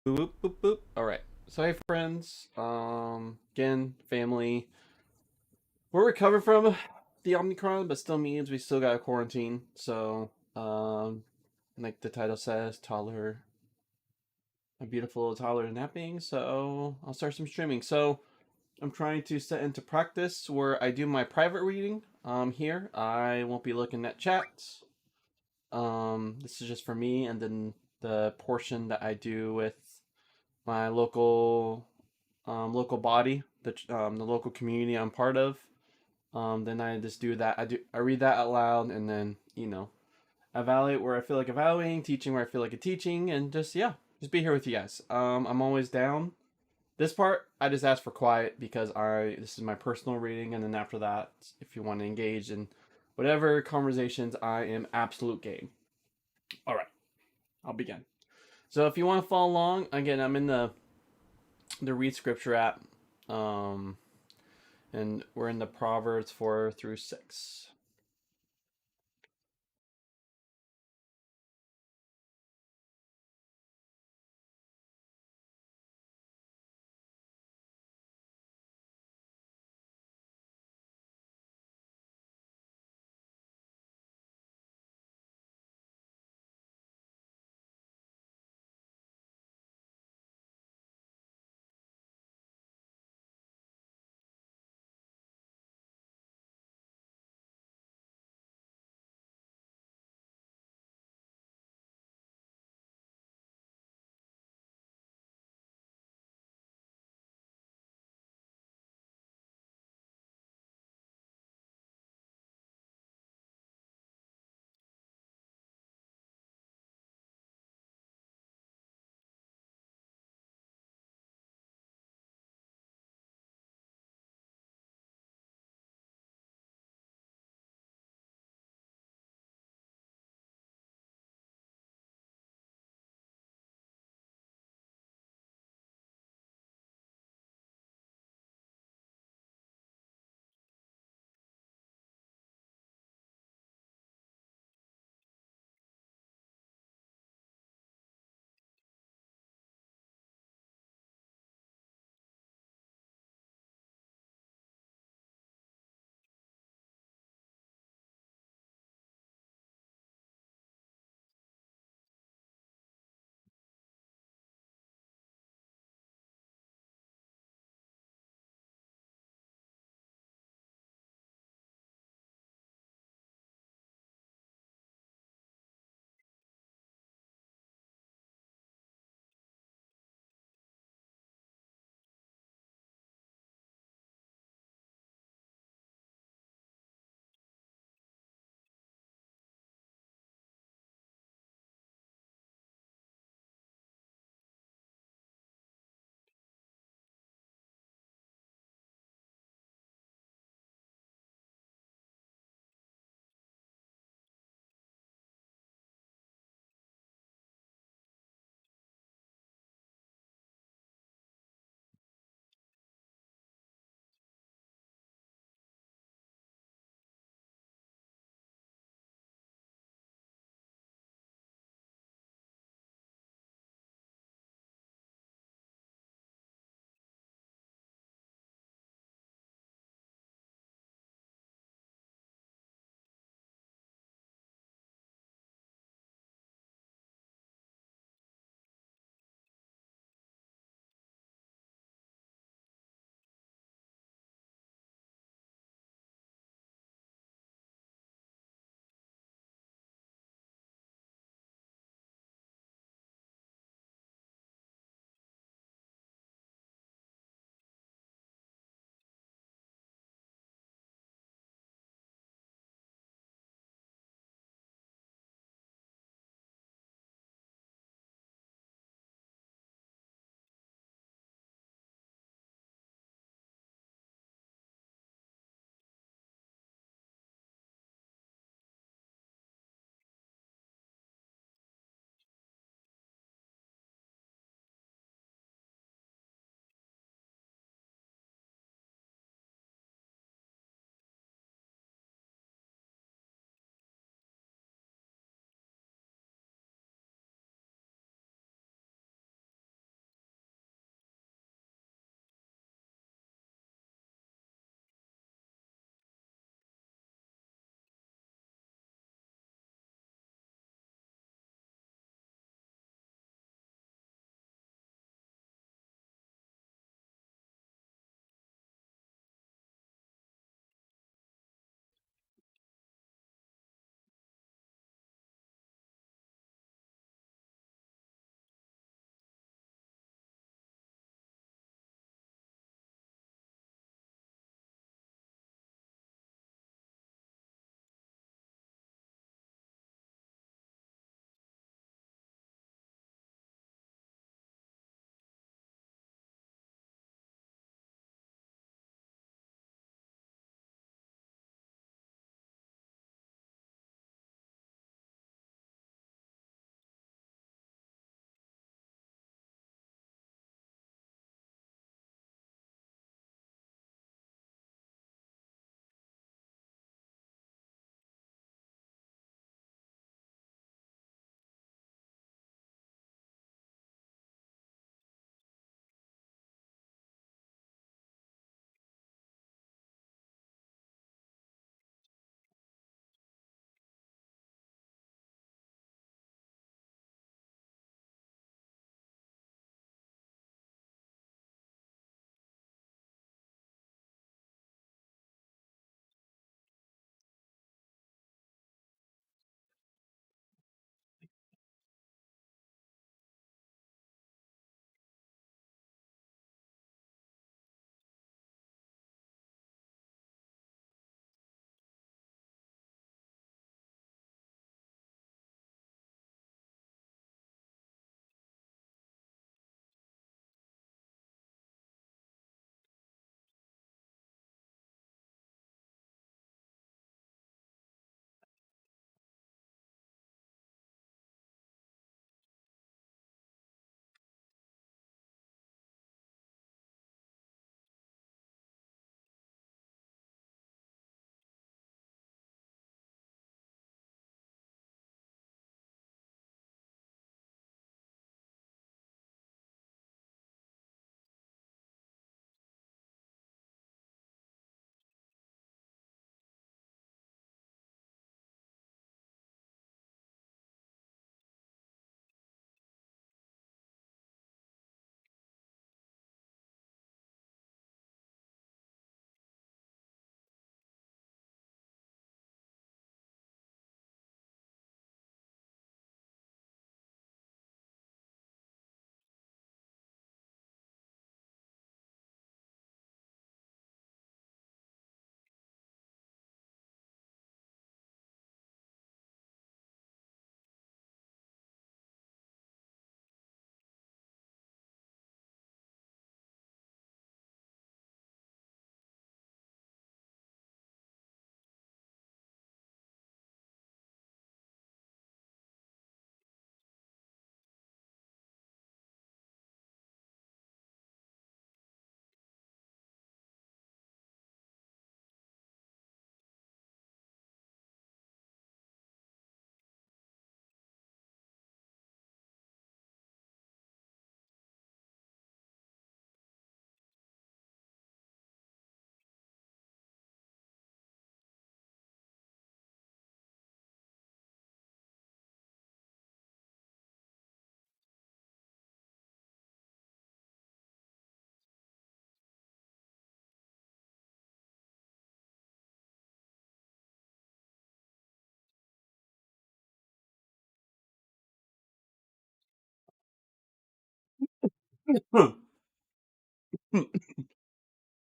Boop, boop, boop. All right. So hey friends, again, family. We're recovering from the Omicron, but still means we still got a quarantine. So, like the title says, toddler, a beautiful toddler napping. So I'll start some streaming. So I'm trying to set into practice where I do my private reading. Here I won't be looking at chats. This is just for me, and then the portion that I do with my local body, the local community I'm part of. Then I just do that. I read that out loud, and then evaluate where I feel like evaluating, teaching where I feel like a teaching, and just be here with you guys. I'm always down. This part I just ask for quiet because I this is my personal reading, and then after that, if you want to engage in whatever conversations, I am absolute game. All right, I'll begin. So if you want to follow along, again, I'm in the Read Scripture app. Um, and we're in the Proverbs 4 through 6.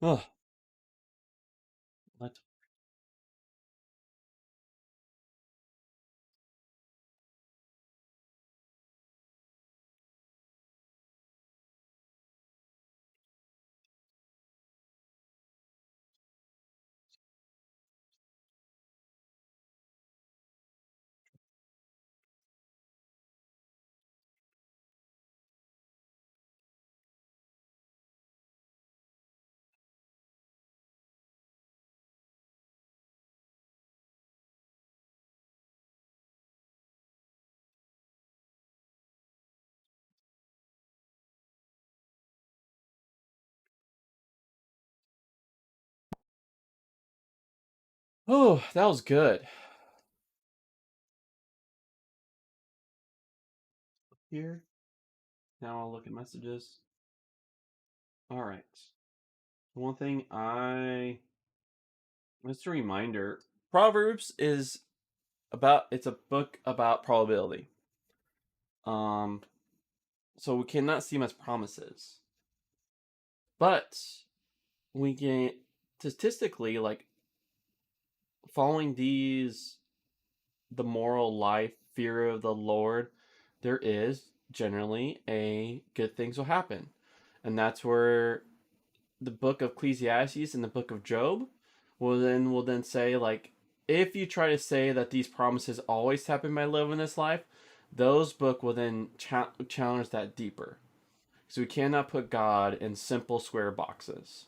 Oh, what? Oh, that was good. Here. Now I'll look at messages. All right. One thing just a reminder, Proverbs is it's a book about probability. Um, so we cannot see them as promises. But we can statistically, like, following the moral life, fear of the Lord, there is generally a good things will happen. And that's where the book of Ecclesiastes and the book of Job will then say, like, if you try to say that these promises always happen by living this life, those book will then challenge that deeper. So we cannot put God in simple square boxes.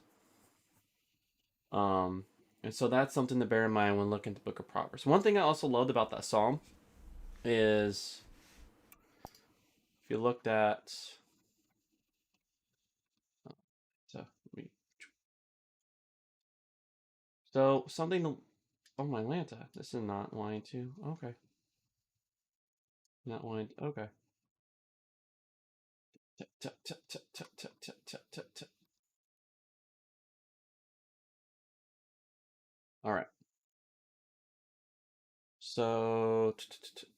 Um, and so that's something to bear in mind when looking at the book of Proverbs. One thing I also loved about that psalm is if you looked at so something to, oh, my Lanta, this is not wanting to, okay, not wanting to, okay. All right. So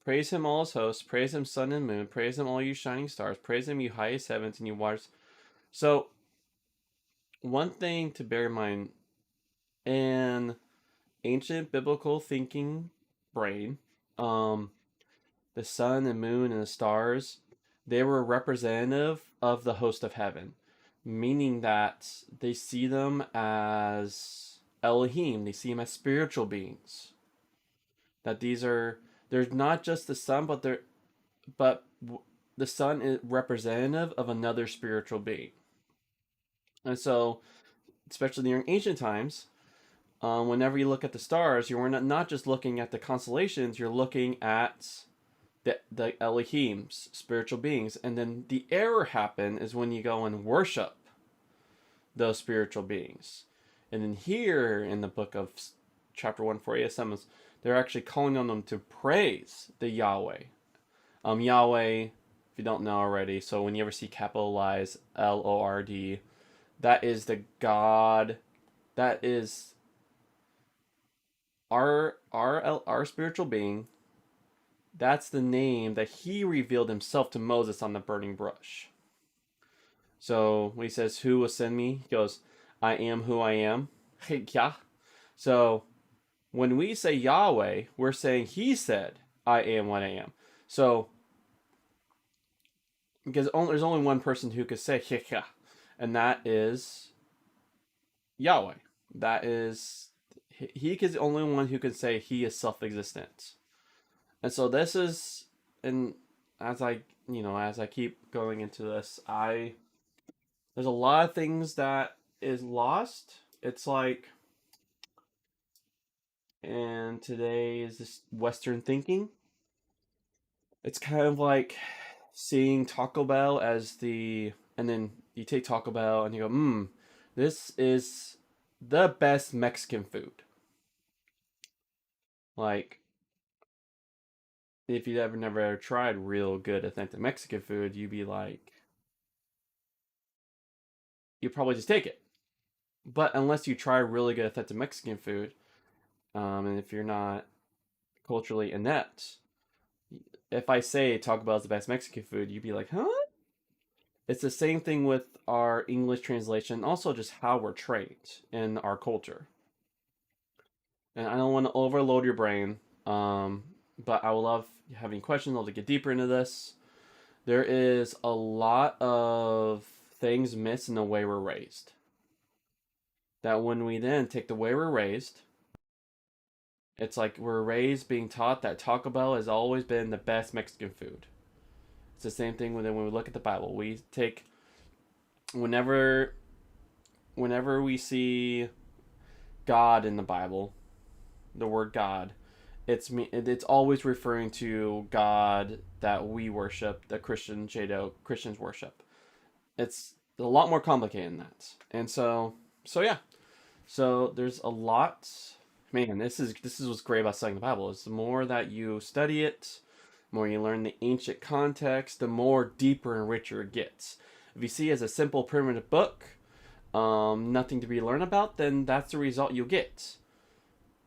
praise him, all his hosts. Praise him, sun and moon. Praise him, all you shining stars. Praise him, you highest heavens and you waters. So one thing to bear in mind in ancient biblical thinking brain, um, the sun and moon and the stars, they were representative of the host of heaven, meaning that they see them as Elohim. They see them as spiritual beings. That there's not just the sun, but the sun is representative of another spiritual being. And so, especially during ancient times, whenever you look at the stars, you're not just looking at the constellations, you're looking at the Elohims, spiritual beings. And then the error happen is when you go and worship those spiritual beings. And then here in the book of chapter 148 Psalms, they're actually calling on them to praise the Yahweh. Yahweh, if you don't know already, so when you ever see capitalized Lord, that is the God, that is our spiritual being. That's the name that he revealed himself to Moses on the burning bush. So when he says, "Who will send me?" He goes, "I am who I am." Yeah. So when we say Yahweh, we're saying he said, "I am what I am." So because there's only one person who could say yeah, and that is Yahweh. That is he is the only one who can say he is self-existent. And so this is, and as I keep going into this, there's a lot of things that is lost. It's like, and today is this Western thinking. It's kind of like seeing Taco Bell and then you take Taco Bell and you go, this is the best Mexican food. Like, if you never ever tried real good authentic Mexican food, you'd be like, you probably just take it. But unless you try really good authentic Mexican food, and if you're not culturally inept, if I say Taco Bell is the best Mexican food, you'd be like, huh? It's the same thing with our English translation, also just how we're trained in our culture. And I don't want to overload your brain, but I would love having questions. I'll to get deeper into this. There is a lot of things missed in the way we're raised. That when we then take the way we're raised, it's like we're raised being taught that Taco Bell has always been the best Mexican food. It's the same thing when we look at the Bible. We take whenever whenever we see God in the Bible, the word God, it's always referring to God that we worship, that Christians worship. It's a lot more complicated than that. And so yeah. So there's a lot. Man, this is what's great about studying the Bible. Is the more that you study it, the more you learn the ancient context, the more deeper and richer it gets. If you see it as a simple primitive book, nothing to be learned about, then that's the result you get.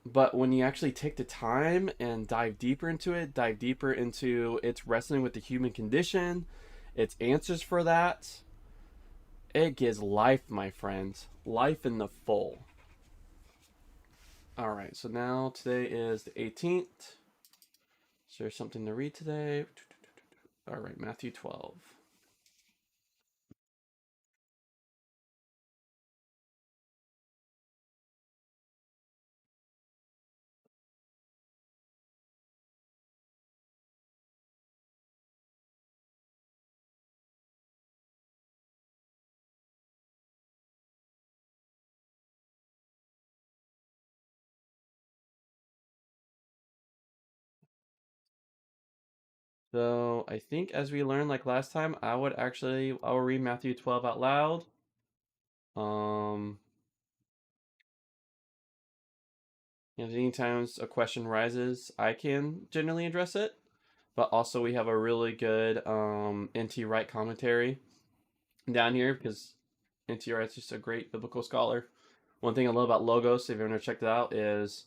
But when you actually take the time and dive deeper into it, dive deeper into its wrestling with the human condition, its answers for that, it gives life, my friends. Life in the full. All right, so now today is the 18th. Is there something to read today? All right, Matthew 12. So I think as we learned like last time, I will read Matthew 12 out loud. Um, and anytime a question rises, I can generally address it. But also we have a really good N.T. Wright commentary down here because N.T. Wright's just a great biblical scholar. One thing I love about Logos, if you've ever checked it out, is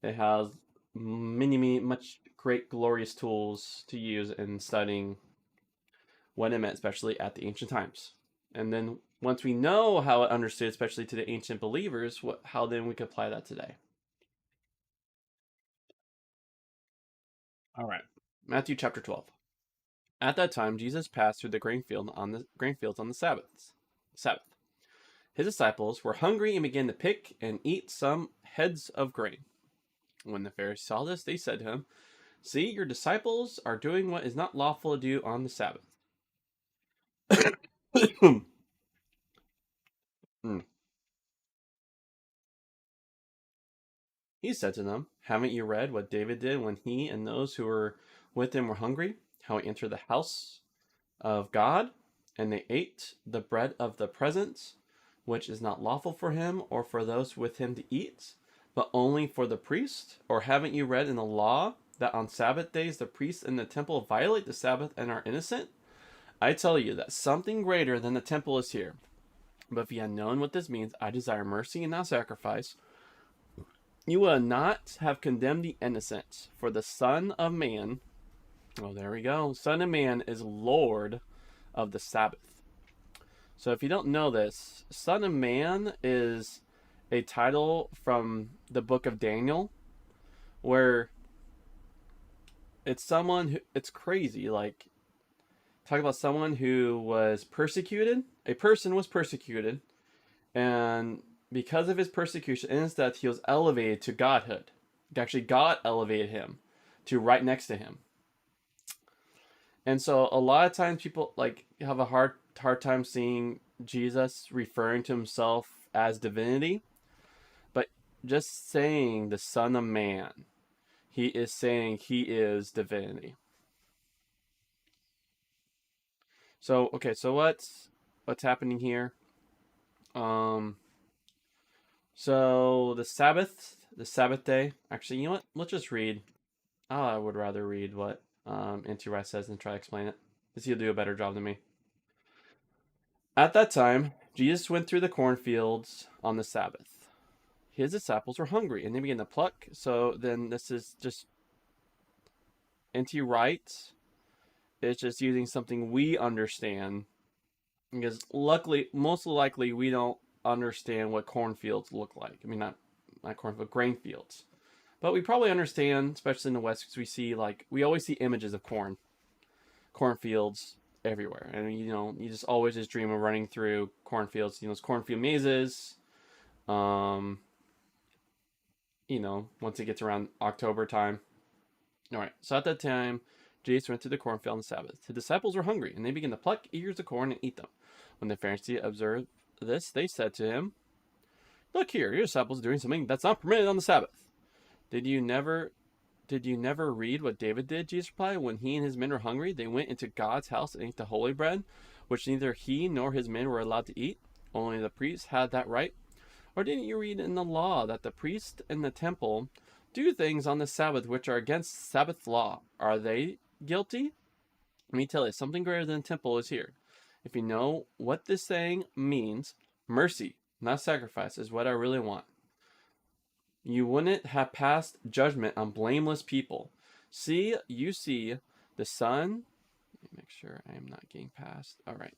it has much great glorious tools to use in studying what it meant, especially at the ancient times. And then once we know how it understood, especially to the ancient believers, how then we could apply that today. All right. Matthew chapter 12. At that time, Jesus passed through the grain fields on the Sabbath. His disciples were hungry and began to pick and eat some heads of grain. When the Pharisees saw this, they said to him, "See, your disciples are doing what is not lawful to do on the Sabbath." He said to them, "Haven't you read what David did when he and those who were with him were hungry? How he entered the house of God, and they ate the bread of the presence, which is not lawful for him or for those with him to eat, but only for the priest? Or haven't you read in the law that on Sabbath days the priests in the temple violate the Sabbath and are innocent? I tell you that something greater than the temple is here. But if you had known what this means, I desire mercy and not sacrifice, you will not have condemned the innocent. For the Son of Man, oh, there we go, Son of Man is Lord of the Sabbath." So if you don't know this, Son of Man is a title from the book of Daniel where it's crazy. Like, talk about someone who was persecuted. A person was persecuted, and because of his persecution, instead he was elevated to godhood. Actually, God elevated him to right next to him. And so a lot of times people like have a hard time seeing Jesus referring to himself as divinity, but just saying the Son of Man, he is saying he is divinity. So okay, so what's happening here? Um, so the Sabbath day. Actually, you know what? Let's just read. Oh, I would rather read what N.T. Wright says and try to explain it, because he'll do a better job than me. At that time, Jesus went through the cornfields on the Sabbath. His disciples were hungry and they began to pluck. So then this is just N.T. Wright is just using something we understand because luckily, most likely, we don't understand what cornfields look like. I mean, not cornfield, grain fields. But we probably understand, especially in the West, because we always see images of cornfields everywhere, and you just always just dream of running through cornfields. Those cornfield mazes. Um, once it gets around October time. All right. So at that time, Jesus went to the cornfield on the Sabbath. The disciples were hungry, and they began to pluck ears of corn and eat them. When the Pharisees observed this, they said to him, "Look here, your disciples are doing something that's not permitted on the Sabbath." Did you never Did you never read what David did? Jesus replied. When he and his men were hungry, they went into God's house and ate the holy bread, which neither he nor his men were allowed to eat. Only the priests had that right. Or didn't you read in the law that the priest in the temple do things on the Sabbath which are against Sabbath law? Are they guilty? Let me tell you, something greater than temple is here. If you know what this saying means, mercy, not sacrifice, is what I really want. You wouldn't have passed judgment on blameless people. You see the sun. Let me make sure I am not getting past. All right.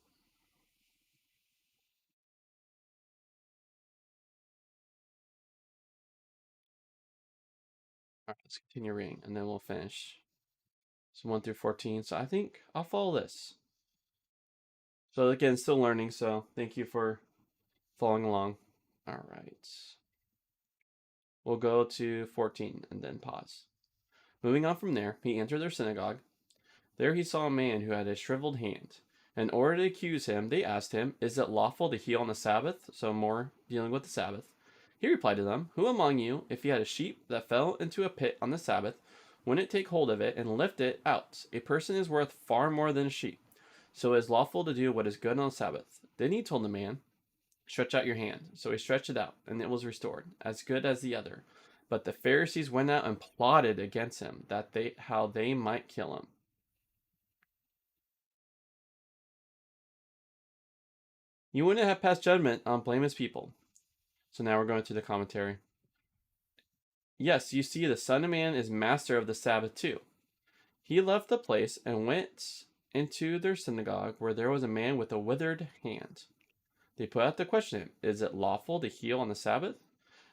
All right, let's continue reading and then we'll finish. So 1 through 14. So I think I'll follow this. So again, still learning. So thank you for following along. All right. We'll go to 14 and then pause. Moving on from there, he entered their synagogue. There he saw a man who had a shriveled hand. In order to accuse him, they asked him, "Is it lawful to heal on the Sabbath?" So more dealing with the Sabbath. He replied to them, "Who among you, if he had a sheep that fell into a pit on the Sabbath, wouldn't take hold of it and lift it out? A person is worth far more than a sheep. So it is lawful to do what is good on the Sabbath." Then he told the man, "Stretch out your hand." So he stretched it out, and it was restored, as good as the other. But the Pharisees went out and plotted against him, how they might kill him. You wouldn't have passed judgment on blameless people. So now we're going to the commentary. Yes, you see, the Son of Man is master of the Sabbath too. He left the place and went into their synagogue, where there was a man with a withered hand. They put out the question, "Is it lawful to heal on the Sabbath?"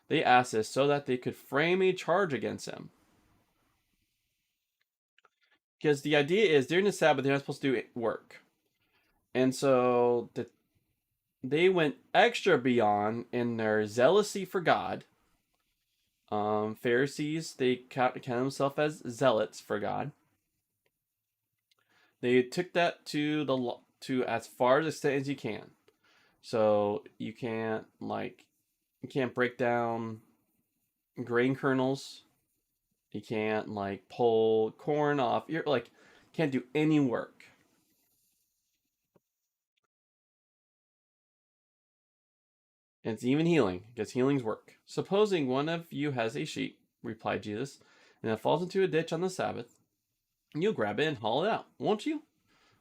They asked this so that they could frame a charge against him. Because the idea is during the Sabbath, they're not supposed to do work. And so they went extra beyond in their zealousy for God. Pharisees, they count themselves as zealots for God. They took that to as far as extent as you can. So you can't break down grain kernels. You can't pull corn off. You're can't do any work. And it's even healing, because healing's work. "Supposing one of you has a sheep," replied Jesus, "and it falls into a ditch on the Sabbath, you'll grab it and haul it out, won't you?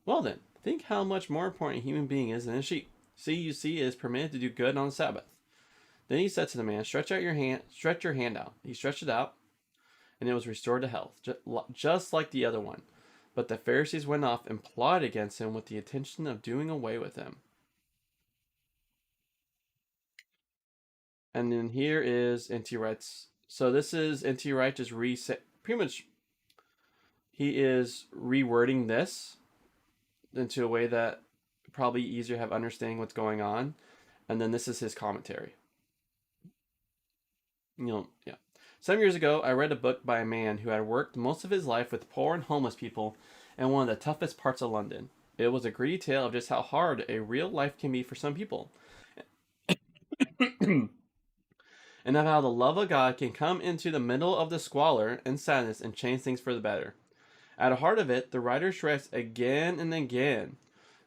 Well then, think how much more important a human being is than a sheep. You see, it is permitted to do good on the Sabbath." Then he said to the man, Stretch your hand out." He stretched it out, and it was restored to health, just like the other one. But the Pharisees went off and plotted against him with the intention of doing away with him. And then here is N.T. Wright's. So this is N.T. Wright just pretty much he is rewording this into a way that probably easier to have understanding what's going on. And then this is his commentary. Yeah. Some years ago, I read a book by a man who had worked most of his life with poor and homeless people in one of the toughest parts of London. It was a gritty tale of just how hard a real life can be for some people, and of how the love of God can come into the middle of the squalor and sadness and change things for the better. At the heart of it, the writer stressed again and again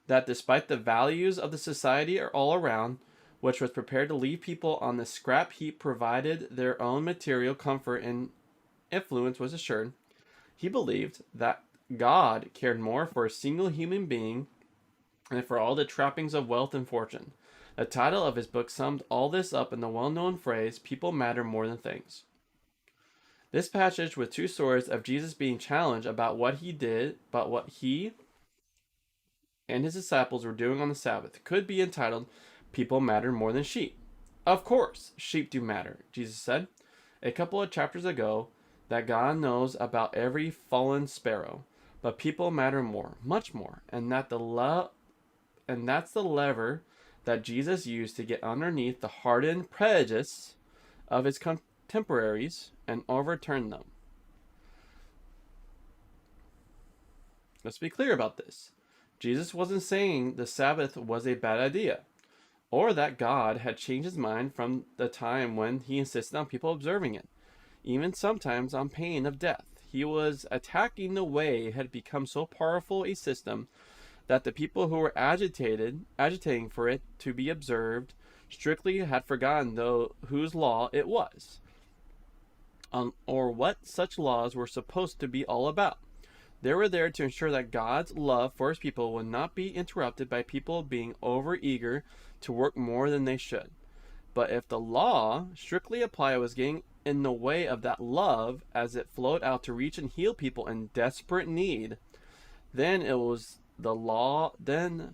that despite the values of the society all around, which was prepared to leave people on the scrap heap provided their own material comfort and influence was assured, he believed that God cared more for a single human being than for all the trappings of wealth and fortune. The title of his book summed all this up in the well-known phrase, "People matter more than things." This passage with two stories of Jesus being challenged about what he did, but what he and his disciples were doing on the Sabbath could be entitled, People Matter More Than Sheep. Of course, sheep do matter, Jesus said a couple of chapters ago, that God knows about every fallen sparrow, but people matter more, much more, and that's the lever that Jesus used to get underneath the hardened prejudice of his contemporaries and overturn them. Let's be clear about this. Jesus wasn't saying the Sabbath was a bad idea, or that God had changed his mind from the time when he insisted on people observing it, even sometimes on pain of death. He was attacking the way it had become so powerful a system that the people who were agitating for it to be observed strictly had forgotten whose law it was, or what such laws were supposed to be all about. They were there to ensure that God's love for his people would not be interrupted by people being overeager to work more than they should. But if the law, strictly applied, was getting in the way of that love as it flowed out to reach and heal people in desperate need, then it was the law that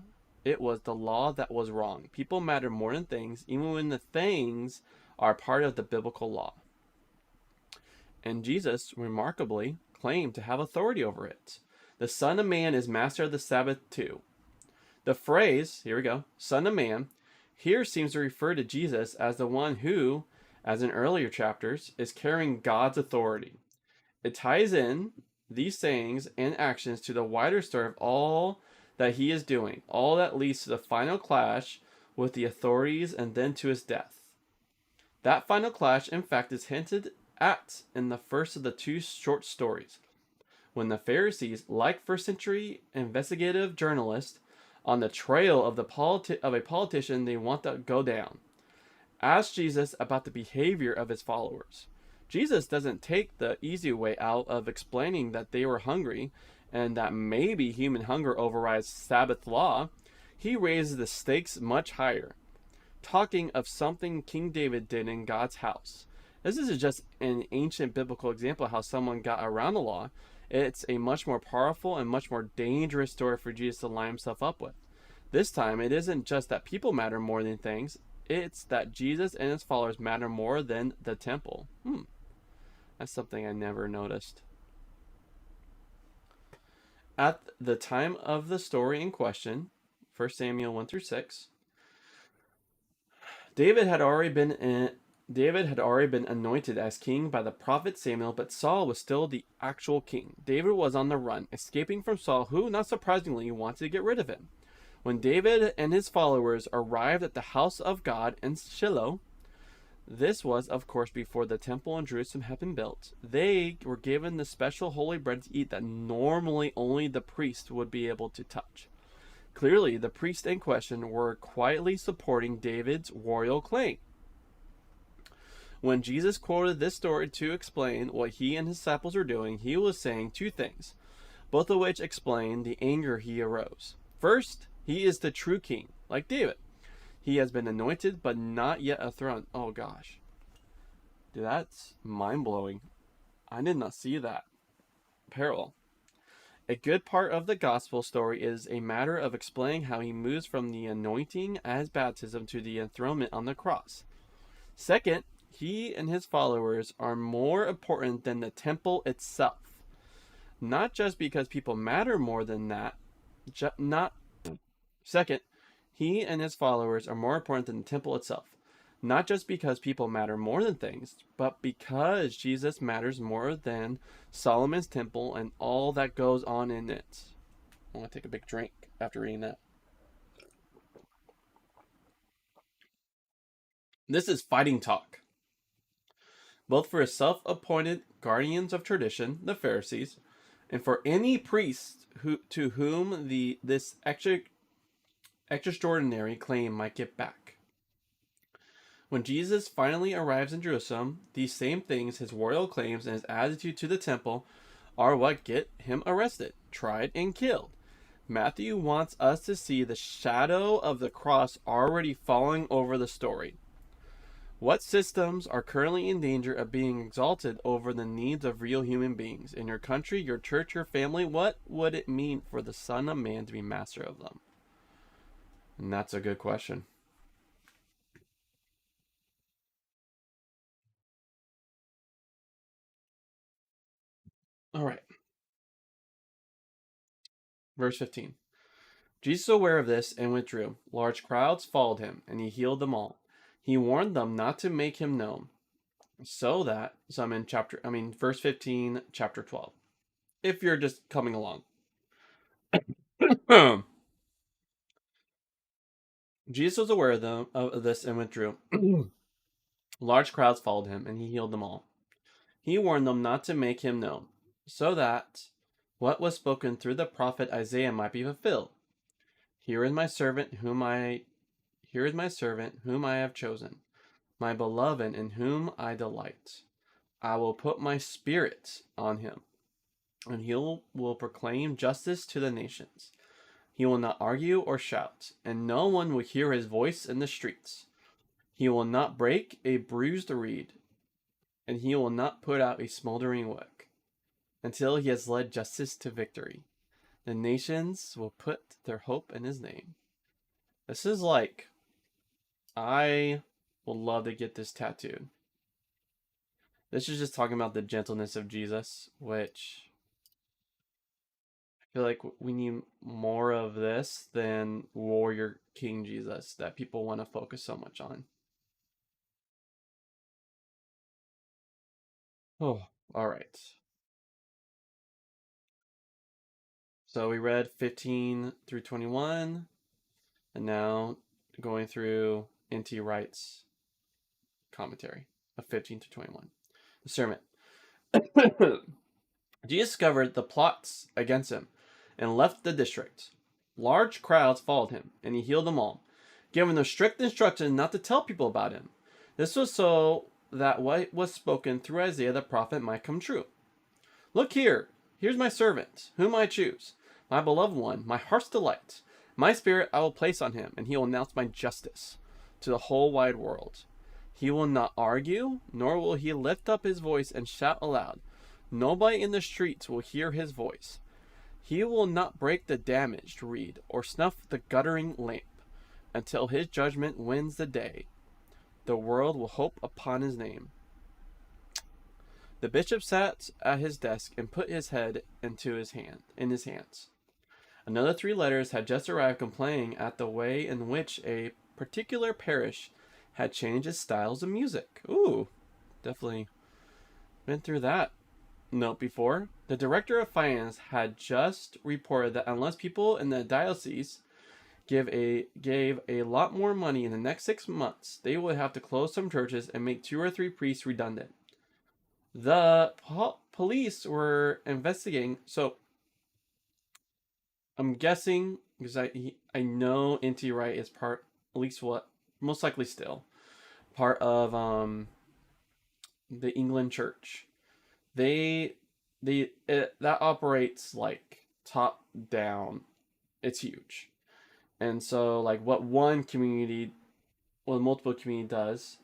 was wrong. People matter more than things, even when the things are part of the biblical law. And Jesus, remarkably, claimed to have authority over it. The Son of Man is master of the Sabbath too. The phrase, here we go, Son of Man, here seems to refer to Jesus as the one who, as in earlier chapters, is carrying God's authority. It ties in these sayings and actions to the wider story of all that he is doing, all that leads to the final clash with the authorities and then to his death. That final clash, in fact, is hinted at in the first of the two short stories, when the Pharisees, like first-century investigative journalists, on the trail of a politician they want to go down, ask Jesus about the behavior of his followers. Jesus doesn't take the easy way out of explaining that they were hungry and that maybe human hunger overrides Sabbath law. He raises the stakes much higher, talking of something King David did in God's house. This is just an ancient biblical example of how someone got around the law. It's a much more powerful and much more dangerous story for Jesus to line himself up with. This time, it isn't just that people matter more than things, it's that Jesus and his followers matter more than the temple. That's something I never noticed. At the time of the story in question, 1 Samuel 1-6, David had already been anointed as king by the prophet Samuel, but Saul was still the actual king. David was on the run, escaping from Saul, who, not surprisingly, wanted to get rid of him. When David and his followers arrived at the house of God in Shiloh, this was, of course, before the temple in Jerusalem had been built, they were given the special holy bread to eat that normally only the priest would be able to touch. Clearly, the priests in question were quietly supporting David's royal claim. When Jesus quoted this story to explain what he and his disciples were doing, he was saying two things, both of which explain the anger he arose. First, he is the true king, like David. He has been anointed, but not yet a throne. Oh gosh. Dude, that's mind-blowing. I did not see that parallel. A good part of the gospel story is a matter of explaining how he moves from the anointing as baptism to the enthronement on the cross. Second, he and his followers are more important than the temple itself. Not just because people matter more than that. Second, he and his followers are more important than the temple itself. Not just because people matter more than things, but because Jesus matters more than Solomon's temple and all that goes on in it. I want to take a big drink after reading that. This is fighting talk, both for his self-appointed guardians of tradition, the Pharisees, and for any priest to whom this extraordinary claim might get back. When Jesus finally arrives in Jerusalem, these same things, his royal claims and his attitude to the temple, are what get him arrested, tried, and killed. Matthew wants us to see the shadow of the cross already falling over the story. What systems are currently in danger of being exalted over the needs of real human beings? In your country, your church, your family, what would it mean for the Son of Man to be master of them? And that's a good question. All right. Verse 15. Jesus was aware of this and withdrew. Large crowds followed him, and he healed them all. He warned them not to make him known, so that some in verse 15, chapter 12. If you're just coming along. Jesus was aware of this and withdrew. Large crowds followed him, and he healed them all. He warned them not to make him known, so that what was spoken through the prophet Isaiah might be fulfilled. Here is my servant whom I have chosen, my beloved in whom I delight. I will put my spirit on him, and will proclaim justice to the nations. He will not argue or shout, and no one will hear his voice in the streets. He will not break a bruised reed, and he will not put out a smoldering wick, until he has led justice to victory. The nations will put their hope in his name. This is like, I would love to get this tattooed. This is just talking about the gentleness of Jesus, which I feel like we need more of this than warrior King Jesus that people want to focus so much on. Oh, all right. So we read 15 through 21, and now going through N.T. Wright's commentary of 15 to 21. The sermon. Jesus discovered the plots against him and left the district. Large crowds followed him, and he healed them all, giving them strict instructions not to tell people about him. This was so that what was spoken through Isaiah the prophet might come true. Look here, here's my servant, whom I choose, my beloved one, my heart's delight. My spirit I will place on him, and he will announce my justice to the whole wide world. He will not argue, nor will he lift up his voice and shout aloud. Nobody in the streets will hear his voice. He will not break the damaged reed or snuff the guttering lamp until his judgment wins the day. The world will hope upon his name. The bishop sat at his desk and put his head in his hands. Another 3 letters had just arrived complaining at the way in which a particular parish had changed its styles of music. Ooh, definitely been through that note before. The director of finance had just reported that unless people in the diocese gave a lot more money in the next 6 months, they would have to close some churches and make 2 or 3 priests redundant. The police were investigating. So I'm guessing, because I know N.T. Wright is part, at least what, most likely still part of the England Church. That operates like top down. It's huge, and so like what multiple community does,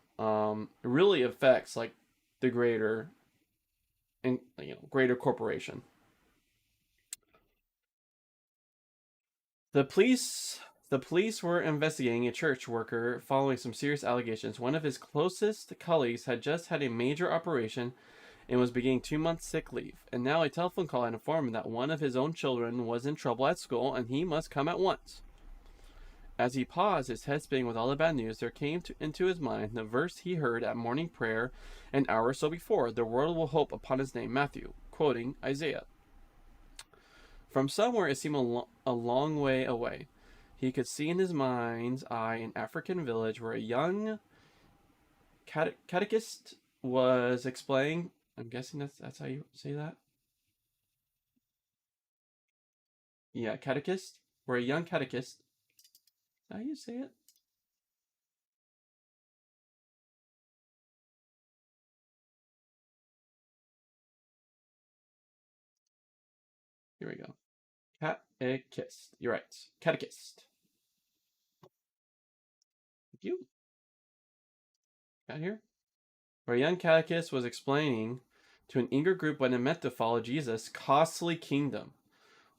really affects like the greater corporation. The police were investigating a church worker following some serious allegations. One of his closest colleagues had just had a major operation and was beginning 2 months sick leave. And now a telephone call had informed him that one of his own children was in trouble at school and he must come at once. As he paused, his head spinning with all the bad news, there came into his mind the verse he heard at morning prayer an hour or so before. The world will hope upon his name, Matthew, quoting Isaiah. From somewhere it seemed a long way away. He could see in his mind's eye an African village where a young catechist was explaining. I'm guessing that's how you say that. Yeah, catechist. Where a young catechist. How you say it? Here we go. Catechist. You're right. Catechist. Thank you. Got here? Where a young catechist was explaining to an eager group what it meant to follow Jesus' costly kingdom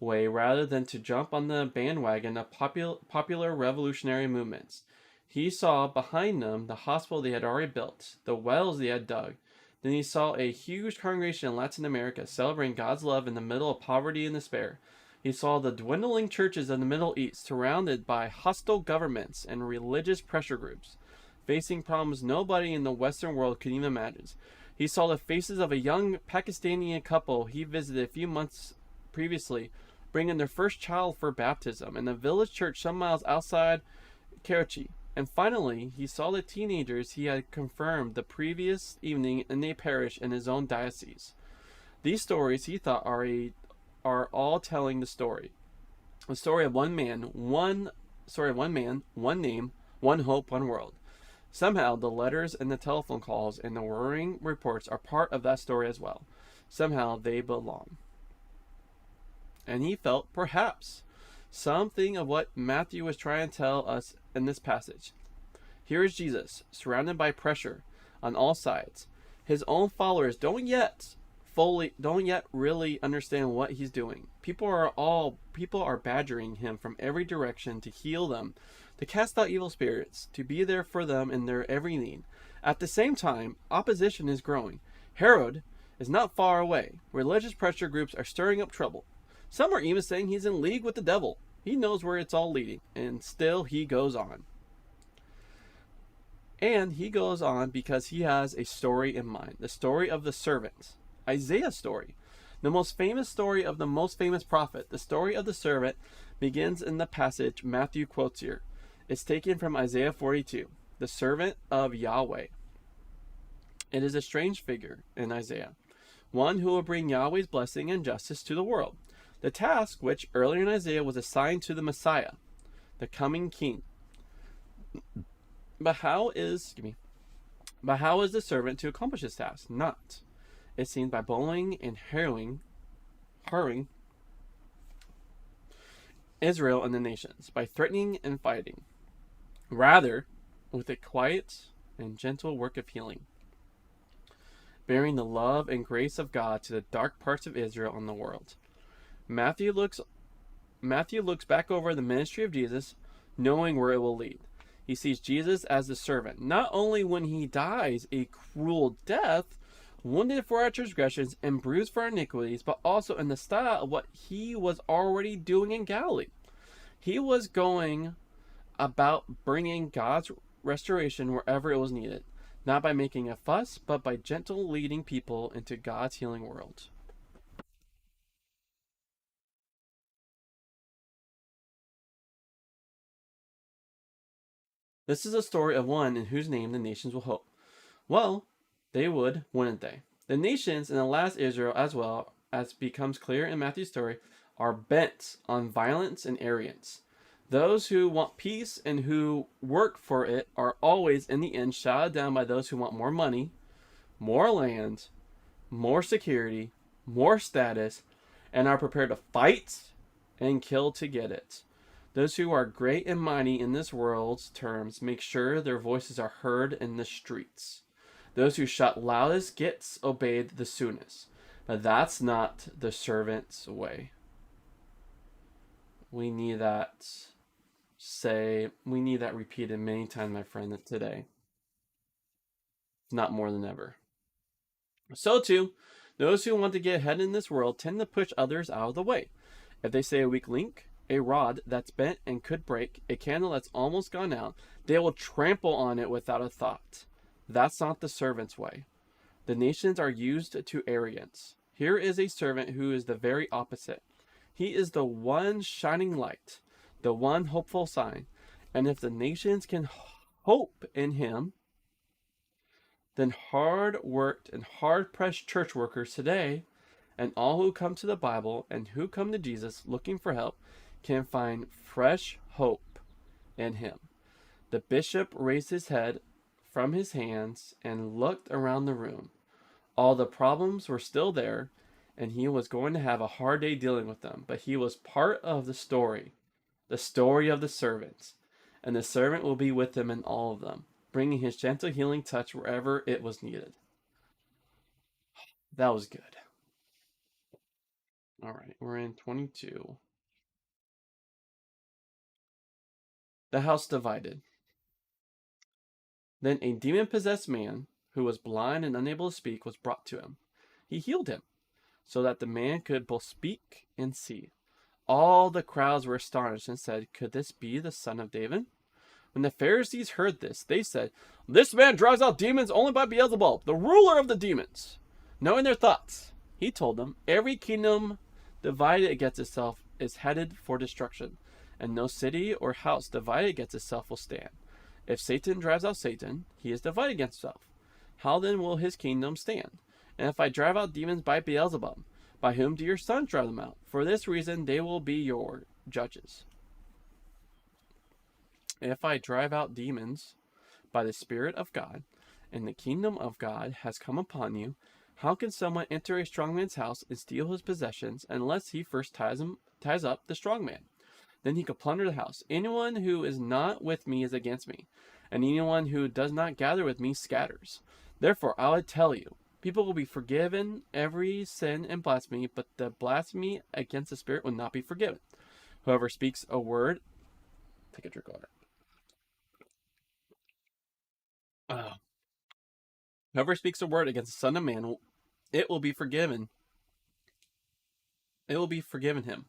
way rather than to jump on the bandwagon of popular revolutionary movements. He saw behind them the hospital they had already built, the wells they had dug. Then he saw a huge congregation in Latin America celebrating God's love in the middle of poverty and despair. He saw the dwindling churches of the Middle East surrounded by hostile governments and religious pressure groups, facing problems nobody in the Western world could even imagine. He saw the faces of a young Pakistani couple he visited a few months previously bringing their first child for baptism in a village church some miles outside Karachi. And finally, he saw the teenagers he had confirmed the previous evening in a parish in his own diocese. These stories, he thought, are all telling the story. The story of one man, one name, one hope, one world. Somehow, the letters and the telephone calls and the worrying reports are part of that story as well. Somehow, they belong. And he felt, perhaps, something of what Matthew was trying to tell us in this passage. Here is Jesus, surrounded by pressure on all sides. His own followers don't yet really understand what he's doing. People are badgering him from every direction to heal them, to cast out evil spirits, to be there for them in their every need. At the same time, opposition is growing. Herod is not far away. Religious pressure groups are stirring up trouble. Some are even saying he's in league with the devil. He knows where it's all leading, and still he goes on. And he goes on because he has a story in mind. The story of the servant. Isaiah's story. The most famous story of the most famous prophet. The story of the servant begins in the passage Matthew quotes here. It's taken from Isaiah 42. The servant of Yahweh. It is a strange figure in Isaiah. One who will bring Yahweh's blessing and justice to the world. The task which earlier in Isaiah was assigned to the Messiah, the coming king. But how is the servant to accomplish this task? Not. It's seen by bullying and harrowing Israel and the nations, by threatening and fighting. Rather, with a quiet and gentle work of healing, bearing the love and grace of God to the dark parts of Israel and the world. Matthew looks back over the ministry of Jesus, knowing where it will lead. He sees Jesus as the servant, not only when he dies a cruel death, wounded for our transgressions and bruised for our iniquities, but also in the style of what he was already doing in Galilee. He was going about bringing God's restoration wherever it was needed, not by making a fuss, but by gentle leading people into God's healing world. This is a story of one in whose name the nations will hope. Well, they would, wouldn't they? The nations, and the last Israel as well, as becomes clear in Matthew's story, are bent on violence and arrogance. Those who want peace and who work for it are always, in the end, shouted down by those who want more money, more land, more security, more status, and are prepared to fight and kill to get it. Those who are great and mighty in this world's terms make sure their voices are heard in the streets. Those who shout loudest gets obeyed the soonest. But that's not the servant's way. We need that repeated many times, my friend, today. Not more than ever. So too, those who want to get ahead in this world tend to push others out of the way. If they say a weak link, a rod that's bent and could break, a candle that's almost gone out, they will trample on it without a thought. That's not the servant's way. The nations are used to arrogance. Here is a servant who is the very opposite. He is the one shining light, the one hopeful sign. And if the nations can hope in him, then hard-worked and hard-pressed church workers today, and all who come to the Bible and who come to Jesus looking for help, can find fresh hope in him. The bishop raised his head from his hands and looked around the room. All the problems were still there, and he was going to have a hard day dealing with them, but he was part of the story of the servants, and the servant will be with him in all of them, bringing his gentle healing touch wherever it was needed. That was good. All right, we're in 22. The house divided. Then a demon-possessed man, who was blind and unable to speak, was brought to him. He healed him, so that the man could both speak and see. All the crowds were astonished and said, "Could this be the son of David?" When the Pharisees heard this, they said, "This man drives out demons only by Beelzebub, the ruler of the demons." Knowing their thoughts, he told them, "Every kingdom divided against itself is headed for destruction, and no city or house divided against itself will stand. If Satan drives out Satan, he is divided against himself. How then will his kingdom stand? And if I drive out demons by Beelzebub, by whom do your sons drive them out? For this reason they will be your judges. If I drive out demons by the Spirit of God, and the kingdom of God has come upon you, how can someone enter a strong man's house and steal his possessions unless he first ties up the strong man? Then he could plunder the house. Anyone who is not with me is against me, and anyone who does not gather with me scatters. Therefore, I would tell you, people will be forgiven every sin and blasphemy, but the blasphemy against the Spirit will not be forgiven. Whoever speaks a word, take a drink of water. Whoever speaks a word against the Son of Man, it will be forgiven. It will be forgiven him.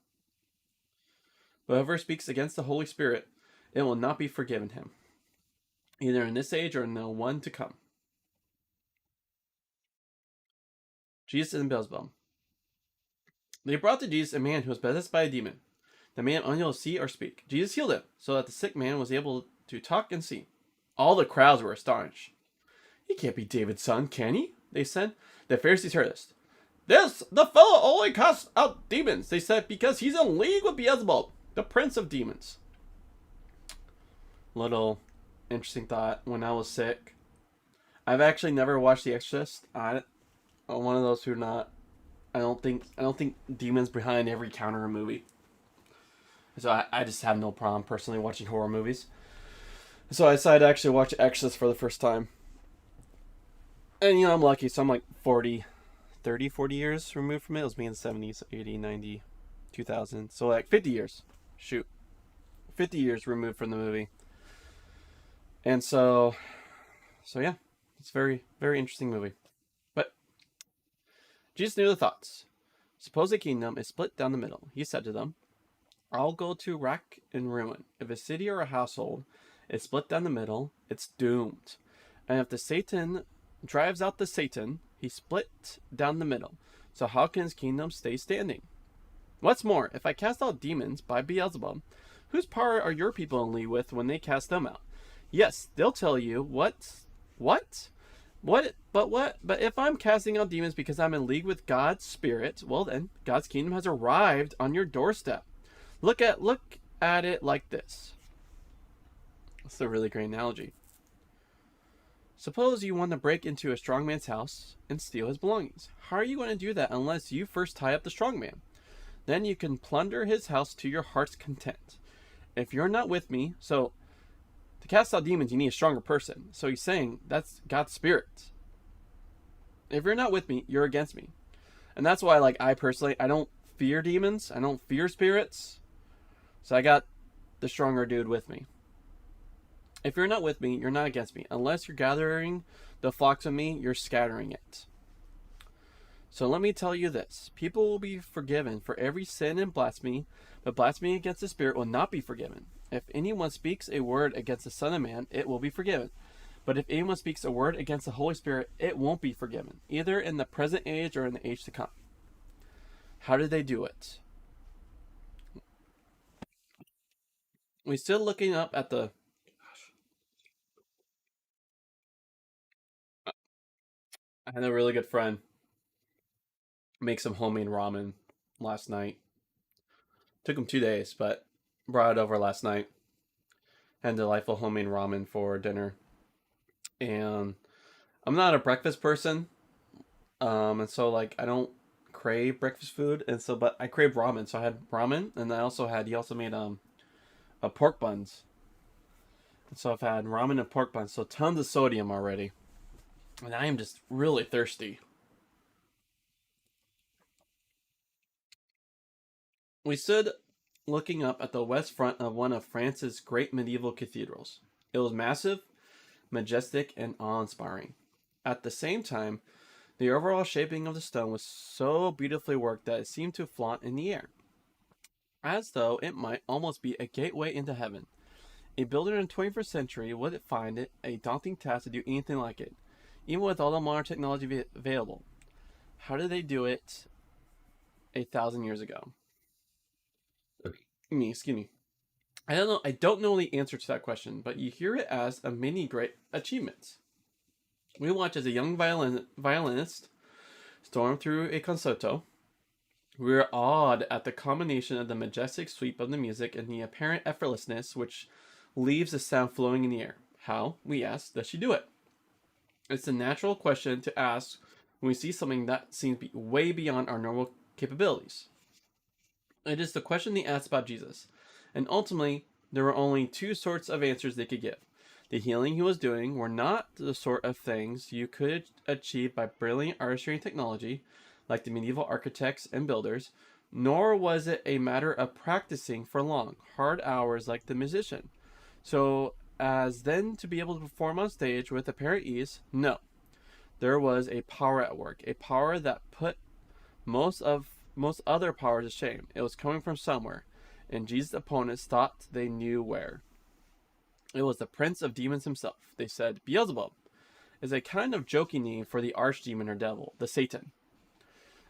Whoever speaks against the Holy Spirit, it will not be forgiven him, either in this age or in the one to come. Jesus and Beelzebub. They brought to Jesus a man who was possessed by a demon. The man unable to see or speak. Jesus healed him, so that the sick man was able to talk and see. All the crowds were astonished. "He can't be David's son, can he?" they said. The Pharisees heard this. The fellow only casts out demons," they said, "because he's in league with Beelzebub, the prince of demons." Little interesting thought. When I was sick, I've actually never watched The Exorcist. I'm one of those who not. I don't think demons behind every counter a movie. So I just have no problem personally watching horror movies. So I decided to actually watch Exorcist for the first time. And I'm lucky, so I'm like 40 years removed from it. It was me in the 70s, 80, 90, 2000. So like 50 years. Shoot. 50 years removed from the movie. And so yeah, it's a very, very interesting movie. But Jesus knew the thoughts. Suppose a kingdom is split down the middle. He said to them, "I'll go to wreck and ruin. If a city or a household is split down the middle, it's doomed. And if the Satan drives out the Satan, he split down the middle. So how can his kingdom stay standing? What's more, if I cast out demons by Beelzebub, whose power are your people in league with when they cast them out? Yes, they'll tell you what? But if I'm casting out demons because I'm in league with God's Spirit, well then, God's kingdom has arrived on your doorstep. Look at it like this." That's a really great analogy. Suppose you want to break into a strong man's house and steal his belongings. How are you going to do that unless you first tie up the strong man? Then you can plunder his house to your heart's content. If you're not with me, so to cast out demons, you need a stronger person. So he's saying that's God's Spirit. If you're not with me, you're against me. And that's why, I personally, I don't fear demons. I don't fear spirits. So I got the stronger dude with me. If you're not with me, you're not against me. Unless you're gathering the flocks of me, you're scattering it. So let me tell you this. People will be forgiven for every sin and blasphemy, but blasphemy against the Spirit will not be forgiven. If anyone speaks a word against the Son of Man, it will be forgiven. But if anyone speaks a word against the Holy Spirit, it won't be forgiven, either in the present age or in the age to come. How did they do it? We still looking up at the... I had a really good friend make some homemade ramen last night. Took him 2 days, but brought it over last night. Had delightful homemade ramen for dinner. And I'm not a breakfast person. And so I don't crave breakfast food. And so, but I crave ramen. So I had ramen, and he also made pork buns. So I've had ramen and pork buns, so tons of sodium already. And I am just really thirsty. We stood looking up at the west front of one of France's great medieval cathedrals. It was massive, majestic, and awe inspiring. At the same time, the overall shaping of the stone was so beautifully worked that it seemed to flaunt in the air, as though it might almost be a gateway into heaven. A builder in the 21st century would find it a daunting task to do anything like it, even with all the modern technology available. How did they do it 1,000 years ago? Excuse me. I don't know. I don't know the answer to that question, but you hear it as a many great achievements. We watch as a young violinist storm through a concerto. We are awed at the combination of the majestic sweep of the music and the apparent effortlessness which leaves the sound flowing in the air. How, we ask, does she do it? It's a natural question to ask when we see something that seems way beyond our normal capabilities. It is the question they asked about Jesus, and ultimately, there were only two sorts of answers they could give. The healing he was doing were not the sort of things you could achieve by brilliant artistry and technology, like the medieval architects and builders, nor was it a matter of practicing for long, hard hours like the musician. So, as then to be able to perform on stage with apparent ease, no. There was a power at work, a power that put most other powers to shame. It was coming from somewhere, and Jesus' opponents thought they knew where. It was the prince of demons himself. They said Beelzebub is a kind of joking name for the archdemon or devil, the Satan.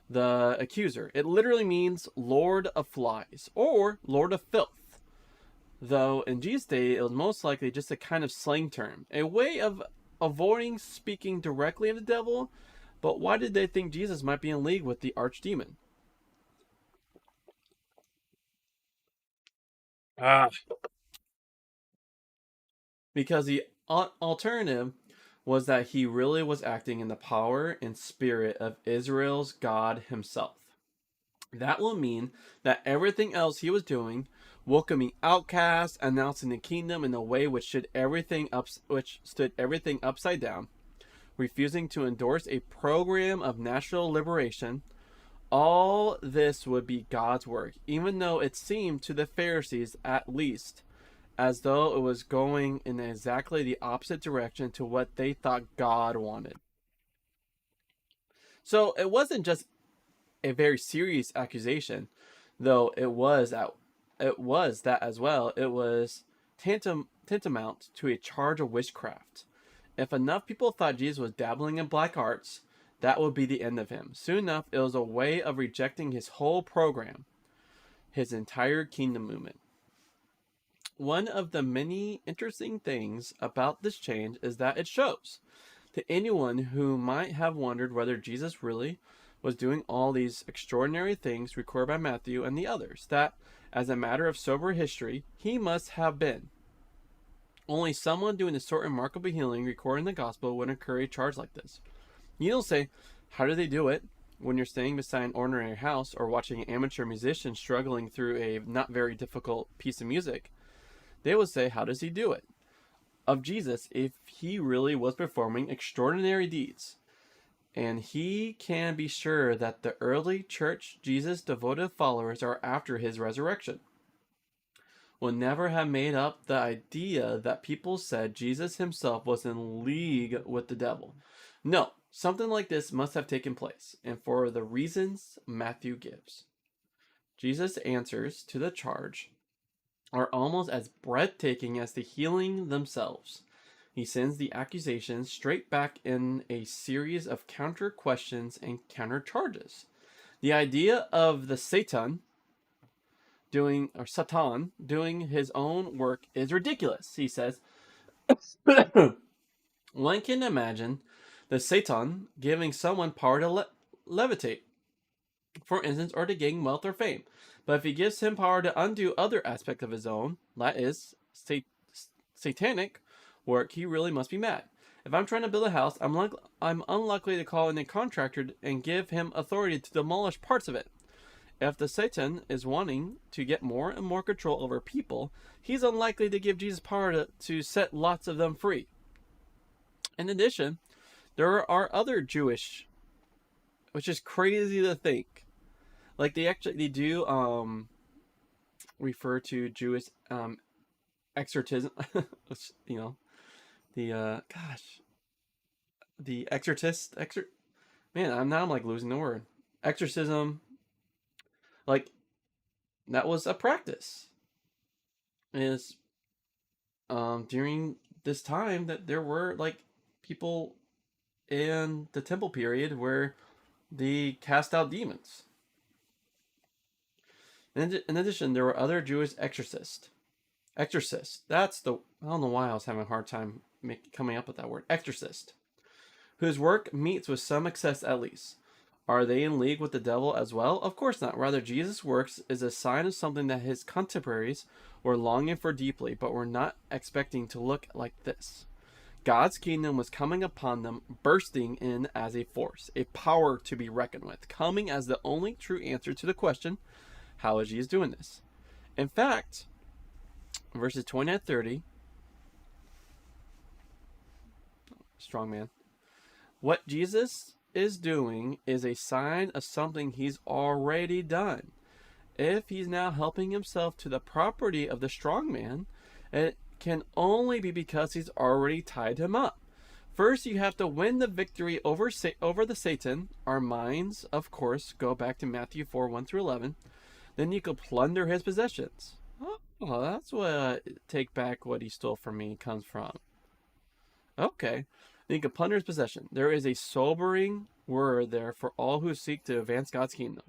The accuser. It literally means Lord of Flies or Lord of Filth. Though in Jesus' day, it was most likely just a kind of slang term, a way of avoiding speaking directly of the devil. But why did they think Jesus might be in league with the archdemon? Ah. Because the alternative was that he really was acting in the power and spirit of Israel's God himself. That will mean that everything else he was doing, welcoming outcasts, announcing the kingdom in a way which stood everything upside down, refusing to endorse a program of national liberation, all this would be God's work, even though it seemed to the Pharisees at least as though it was going in exactly the opposite direction to what they thought God wanted. So it wasn't just a very serious accusation, though it was that as well. It was tantamount to a charge of witchcraft. If enough people thought Jesus was dabbling in black arts, that would be the end of him. Soon enough, it was a way of rejecting his whole program, his entire kingdom movement. One of the many interesting things about this change is that it shows to anyone who might have wondered whether Jesus really was doing all these extraordinary things recorded by Matthew and the others, that, as a matter of sober history, he must have been. Only someone doing the sort of remarkable healing recorded in the gospel would incur a charge like this. You'll say, how do they do it? When you're staying beside an ordinary house or watching an amateur musician struggling through a not very difficult piece of music, they would say, how does he do it? Of Jesus, if he really was performing extraordinary deeds. And he can be sure that the early church Jesus devoted followers are after his resurrection. Will never have made up the idea that people said Jesus himself was in league with the devil. No, something like this must have taken place, and for the reasons Matthew gives. Jesus' answers to the charge are almost as breathtaking as the healing themselves. He sends the accusations straight back in a series of counter questions and counter charges. The idea of the Satan doing his own work is ridiculous, he says. One can imagine the Satan giving someone power to levitate, for instance, or to gain wealth or fame. But if he gives him power to undo other aspects of his own, that is, satanic work, he really must be mad. If I'm trying to build a house, I'm unlikely to call in a contractor and give him authority to demolish parts of it. If the Satan is wanting to get more and more control over people, he's unlikely to give Jesus power to set lots of them free. In addition, there are other Jewish, which is crazy to think. Like they do refer to Jewish exorcism, you know, the the man, I'm like losing the word. Exorcism, like that was a practice. Is during this time that there were like people in the temple period where they cast out demons. In addition, there were other Jewish exorcists. Exorcist. That's the. I don't know why I was having a hard time coming up with that word. Exorcist. Whose work meets with some success at least. Are they in league with the devil as well? Of course not. Rather, Jesus' works is a sign of something that his contemporaries were longing for deeply, but were not expecting to look like this. God's kingdom was coming upon them, bursting in as a force, a power to be reckoned with, coming as the only true answer to the question, how is Jesus doing this? In fact, verses 20 and 30, strong man, what Jesus is doing is a sign of something he's already done. If he's now helping himself to the property of the strong man, it can only be because he's already tied him up. First, you have to win the victory over the Satan. Our minds, of course, go back to Matthew 4, 1 through 11. Then you can plunder his possessions. Oh, that's what take back what he stole from me comes from. Okay. Then you can plunder his possession. There is a sobering word there for all who seek to advance God's kingdom.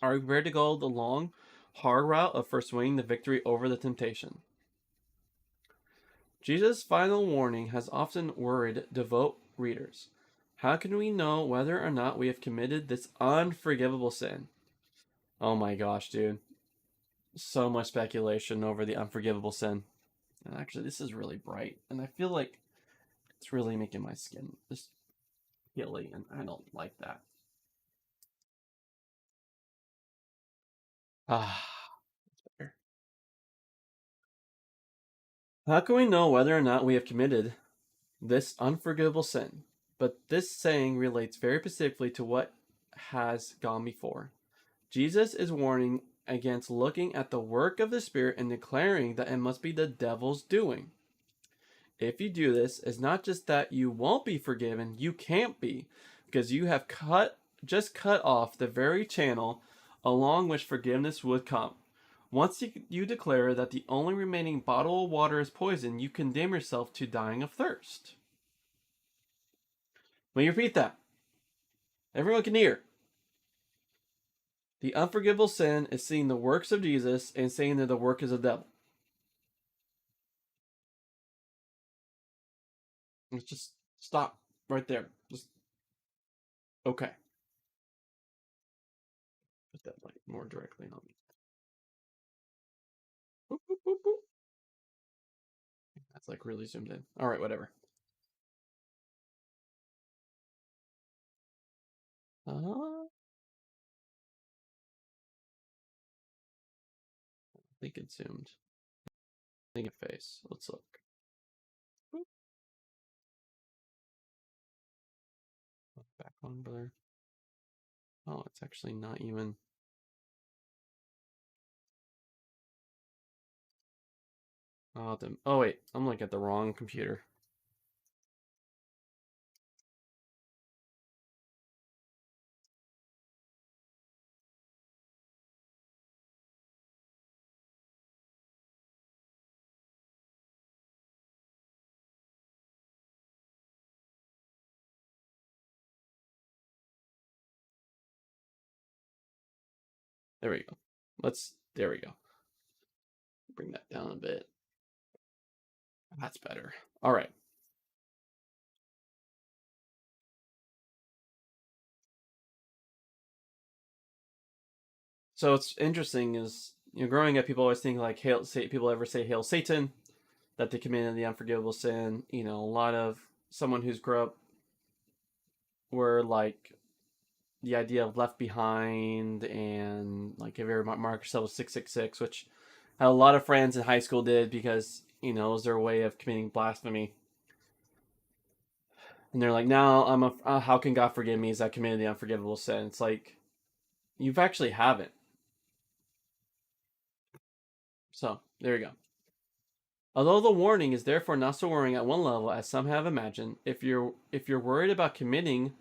Are we prepared to go the long, hard route of first winning the victory over the temptation? Jesus' final warning has often worried devout readers. How can we know whether or not we have committed this unforgivable sin? Oh my gosh, dude. So much speculation over the unforgivable sin. And actually, this is really bright. And I feel like it's really making my skin just hilly. And I don't like that. Ah, that's better. How can we know whether or not we have committed this unforgivable sin? But this saying relates very specifically to what has gone before. Jesus is warning against looking at the work of the Spirit and declaring that it must be the devil's doing. If you do this, it's not just that you won't be forgiven, you can't be, because you have just cut off the very channel along which forgiveness would come. Once you declare that the only remaining bottle of water is poison, you condemn yourself to dying of thirst. Let me repeat that. Everyone can hear. The unforgivable sin is seeing the works of Jesus and saying that the work is of the devil. Let's just stop right there. Just okay. Put that light more directly on me. Boop, boop, boop, boop. That's like really zoomed in. All right, whatever. I think it zoomed. I think it face. Let's look. Boop. Back on blur. Oh, it's actually not even. Oh wait, I'm looking at the wrong computer. There we go. There we go. Bring that down a bit. That's better. All right. So it's interesting is growing up, people always think like people ever say hail Satan, that they committed the unforgivable sin. A lot of someone who's grew up where like the idea of left behind, and like if you ever mark yourself with 666, which a lot of friends in high school did because it was their way of committing blasphemy. And they're like, "Now how can God forgive me? As I committed the unforgivable sin?" It's like you've actually haven't. So there you go. Although the warning is therefore not so worrying at one level as some have imagined, if you're worried about committing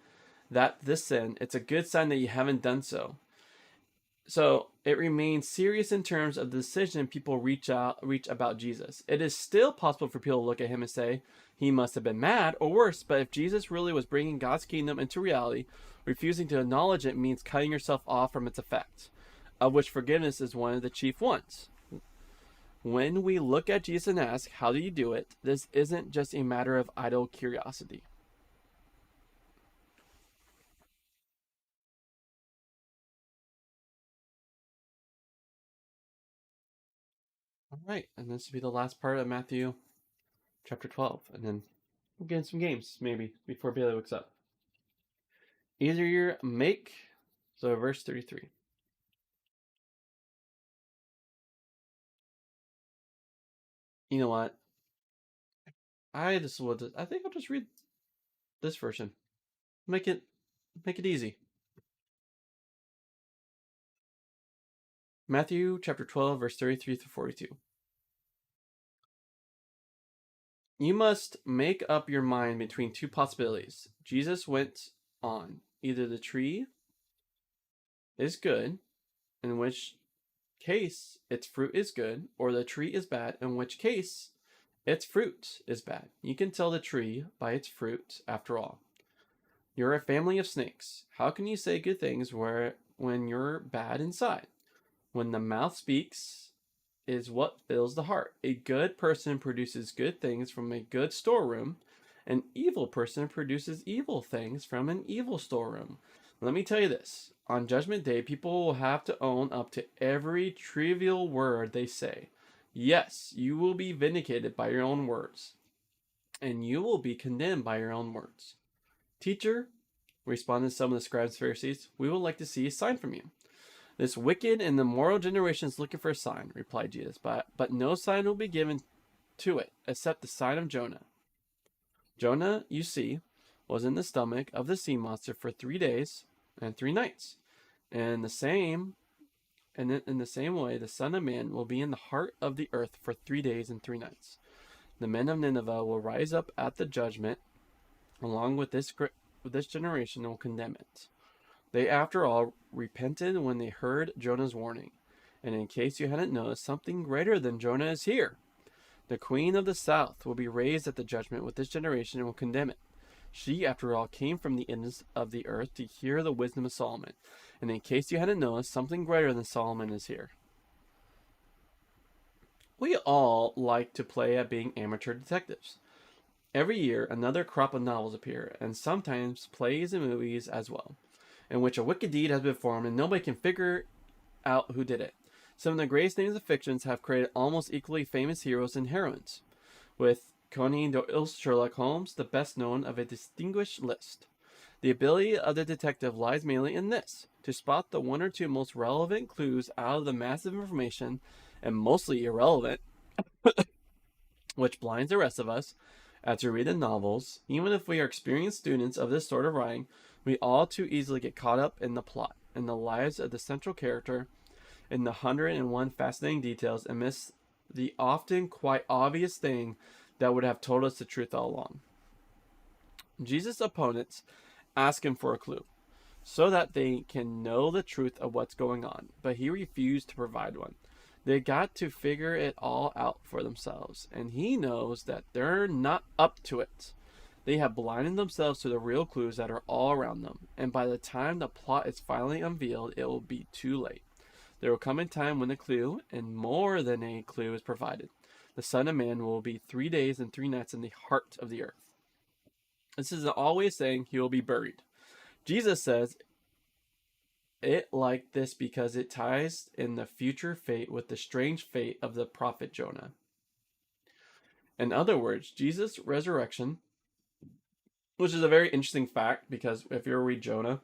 this sin, it's a good sign that you haven't done so. So it remains serious in terms of the decision people reach about Jesus. It is still possible for people to look at him and say he must have been mad or worse. But if Jesus really was bringing God's kingdom into reality, refusing to acknowledge it means cutting yourself off from its effects, of which forgiveness is one of the chief ones. When we look at Jesus and ask, "How do you do it?" this isn't just a matter of idle curiosity. All right, and this will be the last part of Matthew chapter 12, and then we'll get in some games maybe before Bailey wakes up. Easier make. So verse 33. You know what? I think I'll just read this version. Make it easy. Matthew chapter 12 verse 33 through 42. You must make up your mind between two possibilities. Jesus went on. Either the tree is good, in which case its fruit is good, or the tree is bad, in which case its fruit is bad. You can tell the tree by its fruit, after all. You're a family of snakes. How can you say good things when you're bad inside? When the mouth speaks is what fills the heart. A good person produces good things from a good storeroom. An evil person produces evil things from an evil storeroom. Let me tell you this. On Judgment Day, people will have to own up to every trivial word they say. Yes, you will be vindicated by your own words, and you will be condemned by your own words. Teacher, responded some of the scribes and Pharisees, we would like to see a sign from you. This wicked and immoral generation is looking for a sign, replied Jesus, but no sign will be given to it except the sign of Jonah. Jonah, you see, was in the stomach of the sea monster for 3 days and 3 nights. And in the same way, the Son of Man will be in the heart of the earth for 3 days and 3 nights. The men of Nineveh will rise up at the judgment along with this generation and will condemn it. They, after all, repented when they heard Jonah's warning. And in case you hadn't noticed, something greater than Jonah is here. The queen of the south will be raised at the judgment with this generation and will condemn it. She, after all, came from the ends of the earth to hear the wisdom of Solomon. And in case you hadn't noticed, something greater than Solomon is here. We all like to play at being amateur detectives. Every year, another crop of novels appear, and sometimes plays and movies as well, in which a wicked deed has been performed and nobody can figure out who did it. Some of the greatest names of fictions have created almost equally famous heroes and heroines, with Conan Doyle's Sherlock Holmes the best known of a distinguished list. The ability of the detective lies mainly in this, to spot the one or two most relevant clues out of the massive information, and mostly irrelevant, which blinds the rest of us. As we read the novels, even if we are experienced students of this sort of writing, we all too easily get caught up in the plot, in the lives of the central character, in the 101 fascinating details, and miss the often quite obvious thing that would have told us the truth all along. Jesus' opponents ask him for a clue, so that they can know the truth of what's going on, but he refused to provide one. They got to figure it all out for themselves, and he knows that they're not up to it. They have blinded themselves to the real clues that are all around them, and by the time the plot is finally unveiled, it will be too late. There will come a time when a clue, and more than a clue, is provided. The Son of Man will be 3 days and 3 nights in the heart of the earth. This is always saying he will be buried. Jesus says it like this because it ties in the future fate with the strange fate of the prophet Jonah. In other words, Jesus' resurrection, which is a very interesting fact because if you read Jonah,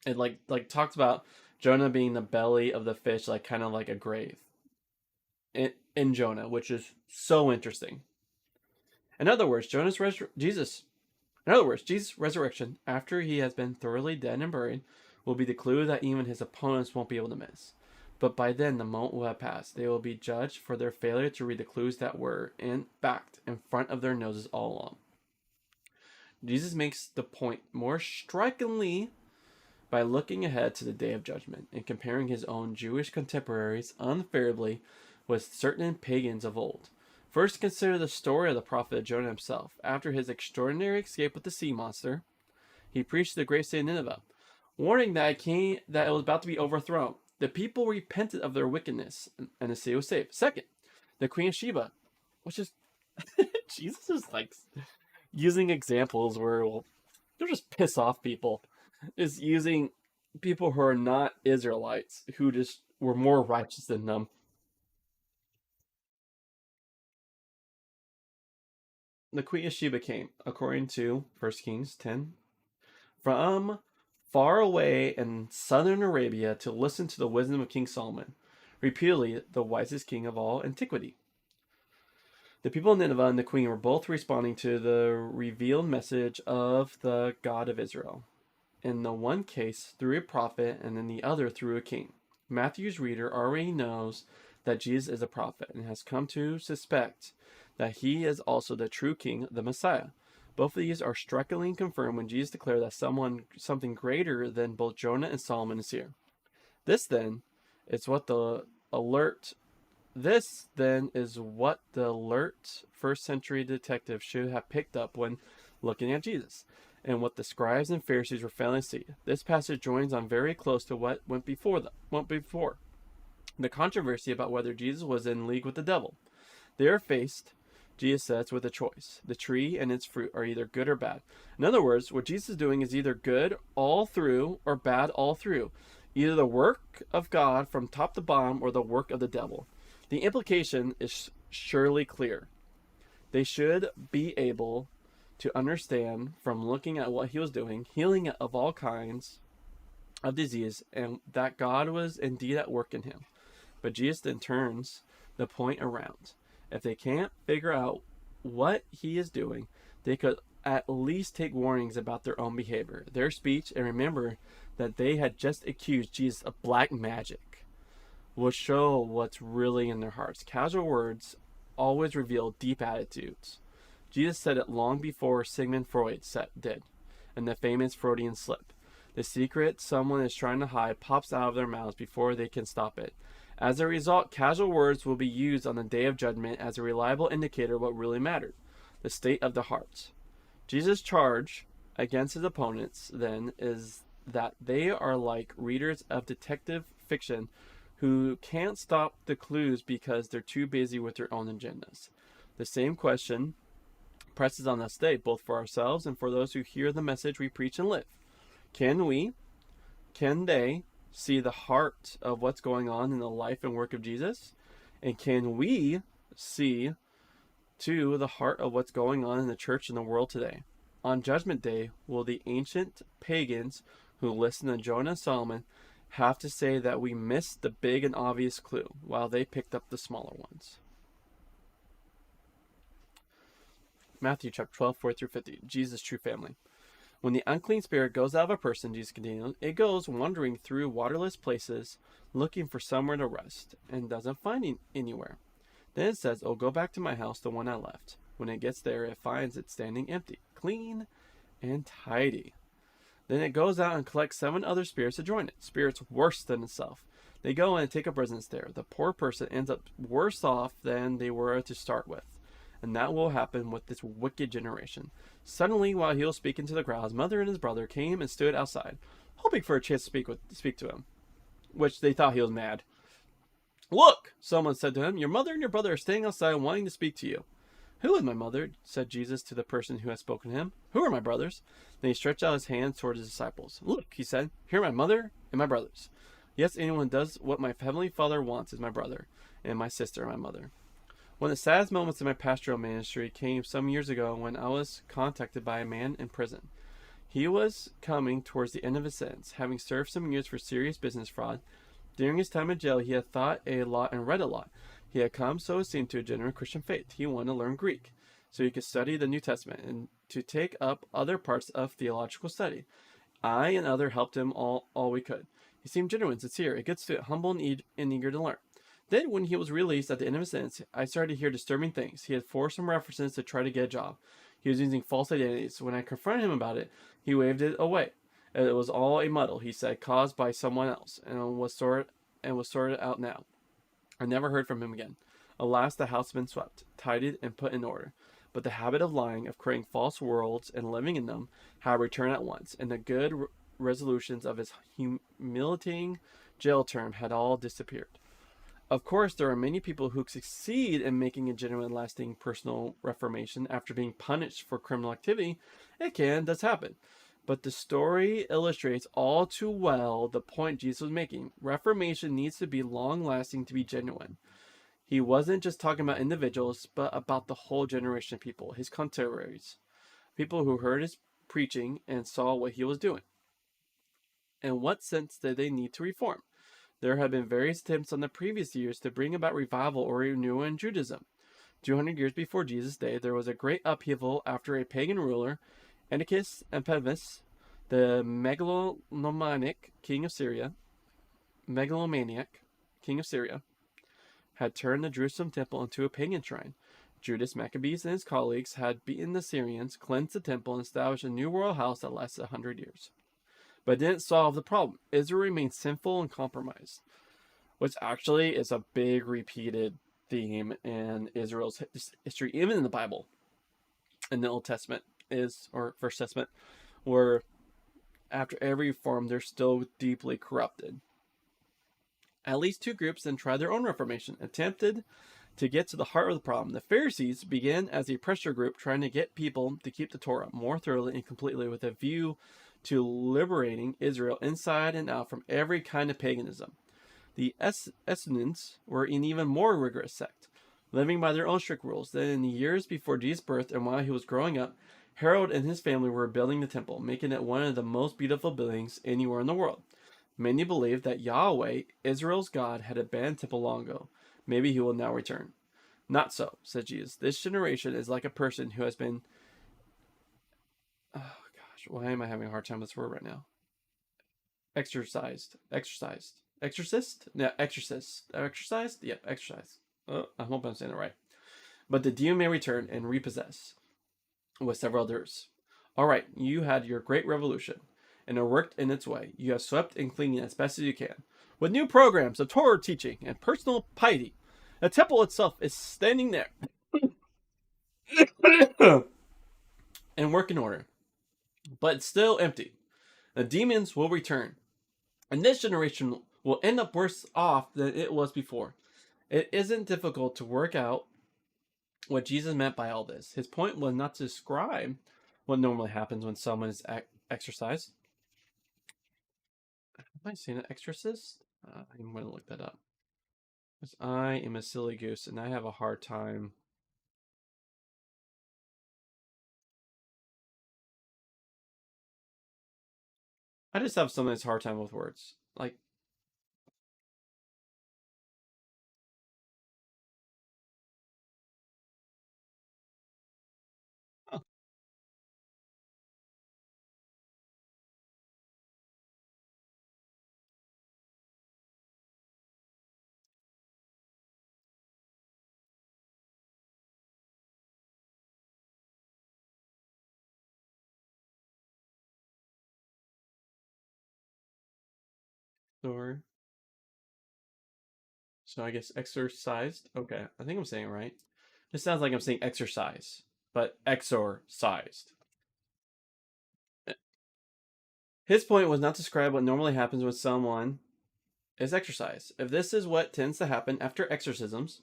It like talks about Jonah being the belly of the fish, like kind of like a grave in Jonah, which is so interesting. In other words, Jesus. In other words, Jesus' resurrection after he has been thoroughly dead and buried will be the clue that even his opponents won't be able to miss. But by then, the moment will have passed. They will be judged for their failure to read the clues that were, in fact, in front of their noses all along. Jesus makes the point more strikingly by looking ahead to the day of judgment and comparing his own Jewish contemporaries unfavorably with certain pagans of old. First, consider the story of the prophet Jonah himself. After his extraordinary escape with the sea monster, he preached to the great city of Nineveh, warning that it was about to be overthrown. The people repented of their wickedness, and the city was saved. Second, the Queen of Sheba, which is Jesus is like using examples where they'll just piss off people. Is using people who are not Israelites, who just were more righteous than them. The Queen of Sheba came, according to 1 Kings 10, from far away in southern Arabia to listen to the wisdom of King Solomon, repeatedly the wisest king of all antiquity. The people of Nineveh and the queen were both responding to the revealed message of the God of Israel. In the one case, through a prophet, and in the other, through a king. Matthew's reader already knows that Jesus is a prophet and has come to suspect that he is also the true king, the Messiah. Both of these are strikingly confirmed when Jesus declared that something greater than both Jonah and Solomon is here. This then is what the alert first century detective should have picked up when looking at Jesus, and what the scribes and Pharisees were failing to see. This passage joins on very close to what went before. The controversy about whether Jesus was in league with the devil. They are faced, Jesus says, with a choice. The tree and its fruit are either good or bad. In other words, what Jesus is doing is either good all through or bad all through. Either the work of God from top to bottom or the work of the devil. The implication is surely clear. They should be able to understand from looking at what he was doing, healing of all kinds of disease, and that God was indeed at work in him. But Jesus then turns the point around. If they can't figure out what he is doing, they could at least take warnings about their own behavior, their speech, and remember that they had just accused Jesus of black magic. Will show what's really in their hearts. Casual words always reveal deep attitudes. Jesus said it long before Sigmund Freud did, in the famous Freudian slip. The secret someone is trying to hide pops out of their mouths before they can stop it. As a result, casual words will be used on the day of judgment as a reliable indicator of what really mattered, the state of the heart. Jesus' charge against his opponents, then, is that they are like readers of detective fiction who can't stop the clues because they're too busy with their own agendas. The same question presses on us today, both for ourselves and for those who hear the message we preach and live. Can they see the heart of what's going on in the life and work of Jesus? And can we see, too, the heart of what's going on in the church and the world today? On Judgment Day, will the ancient pagans who listened to Jonah and Solomon have to say that we missed the big and obvious clue while they picked up the smaller ones? Matthew chapter 12, 4 through 50. Jesus' true family. When the unclean spirit goes out of a person, Jesus continued, it goes wandering through waterless places, looking for somewhere to rest, and doesn't find anywhere. Then it says, oh, go back to my house, the one I left. When it gets there, it finds it standing empty, clean and tidy. Then it goes out and collects 7 other spirits to join it, spirits worse than itself. They go in and take up residence there. The poor person ends up worse off than they were to start with. And that will happen with this wicked generation. Suddenly, while he was speaking to the crowd, his mother and his brother came and stood outside, hoping for a chance to speak to him, which they thought he was mad. Look, someone said to him, your mother and your brother are staying outside wanting to speak to you. Who is my mother? Said Jesus to the person who had spoken to him. Who are my brothers? Then he stretched out his hands toward his disciples. Look, he said, here are my mother and my brothers. Yes, anyone does what my heavenly Father wants is my brother, and my sister and my mother. One of the saddest moments in my pastoral ministry came some years ago when I was contacted by a man in prison. He was coming towards the end of his sentence, having served some years for serious business fraud. During his time in jail, he had thought a lot and read a lot. He had come, so it seemed, to a genuine Christian faith. He wanted to learn Greek, so he could study the New Testament and to take up other parts of theological study. I and other helped him all we could. He seemed genuine, sincere, a good student, humble and eager to learn. Then, when he was released at the end of his sentence, I started to hear disturbing things. He had forged some references to try to get a job. He was using false identities. When I confronted him about it, he waved it away. It was all a muddle, he said, caused by someone else, and was sorted out now. I never heard from him again. Alas, the house had been swept, tidied, and put in order. But the habit of lying, of creating false worlds and living in them, had returned at once, and the good resolutions of his humiliating jail term had all disappeared. Of course, there are many people who succeed in making a genuine, lasting personal reformation after being punished for criminal activity. It does happen. But the story illustrates all too well the point Jesus was making. Reformation needs to be long-lasting to be genuine. He wasn't just talking about individuals, but about the whole generation of people, his contemporaries, people who heard his preaching and saw what he was doing. In what sense did they need to reform? There had been various attempts in the previous years to bring about revival or renewal in Judaism. 200 years before Jesus' day, there was a great upheaval after a pagan ruler, Antiochus Epiphanes, the megalomaniac king of Syria, had turned the Jerusalem temple into a pagan shrine. Judas Maccabees and his colleagues had beaten the Syrians, cleansed the temple, and established a new royal house that lasted 100 years. But it didn't solve the problem. Israel remained sinful and compromised, which actually is a big repeated theme in Israel's history, even in the Bible. In the Old Testament or First Testament, where after every reform, they're still deeply corrupted. At least two groups then tried their own reformation, attempted to get to the heart of the problem. The Pharisees began as a pressure group trying to get people to keep the Torah more thoroughly and completely with a view to liberating Israel inside and out from every kind of paganism. The Essenes were an even more rigorous sect, living by their own strict rules. Then in the years before Jesus' birth and while he was growing up, Herod and his family were building the temple, making it one of the most beautiful buildings anywhere in the world. Many believed that Yahweh, Israel's God, had abandoned the temple long ago. Maybe he will now return. Not so, said Jesus. This generation is like a person who has been... Oh, gosh, why am I having a hard time with this word right now? Exorcised. Exorcist? No, exorcist. Exorcised? Yep, exorcised. Oh, I hope I'm saying it right. But the demon may return and repossess with several others. All right, you had your great revolution, and it worked in its way. You have swept and cleaned as best as you can. With new programs of Torah teaching and personal piety, the temple itself is standing there in working order, but it's still empty. The demons will return, and this generation will end up worse off than it was before. It isn't difficult to work out what Jesus meant by all this. His point was not to describe what normally happens when someone is exorcised. Am I saying an exorcist? I'm going to look that up. Because I am a silly goose and I have a hard time. I just have sometimes hard time with words. Like, oh, or so I guess exorcised. Okay, I think I'm saying it right. This sounds like I'm saying exercise, but exorcised. His point was not to describe what normally happens when someone is exorcised. If this is what tends to happen after exorcisms,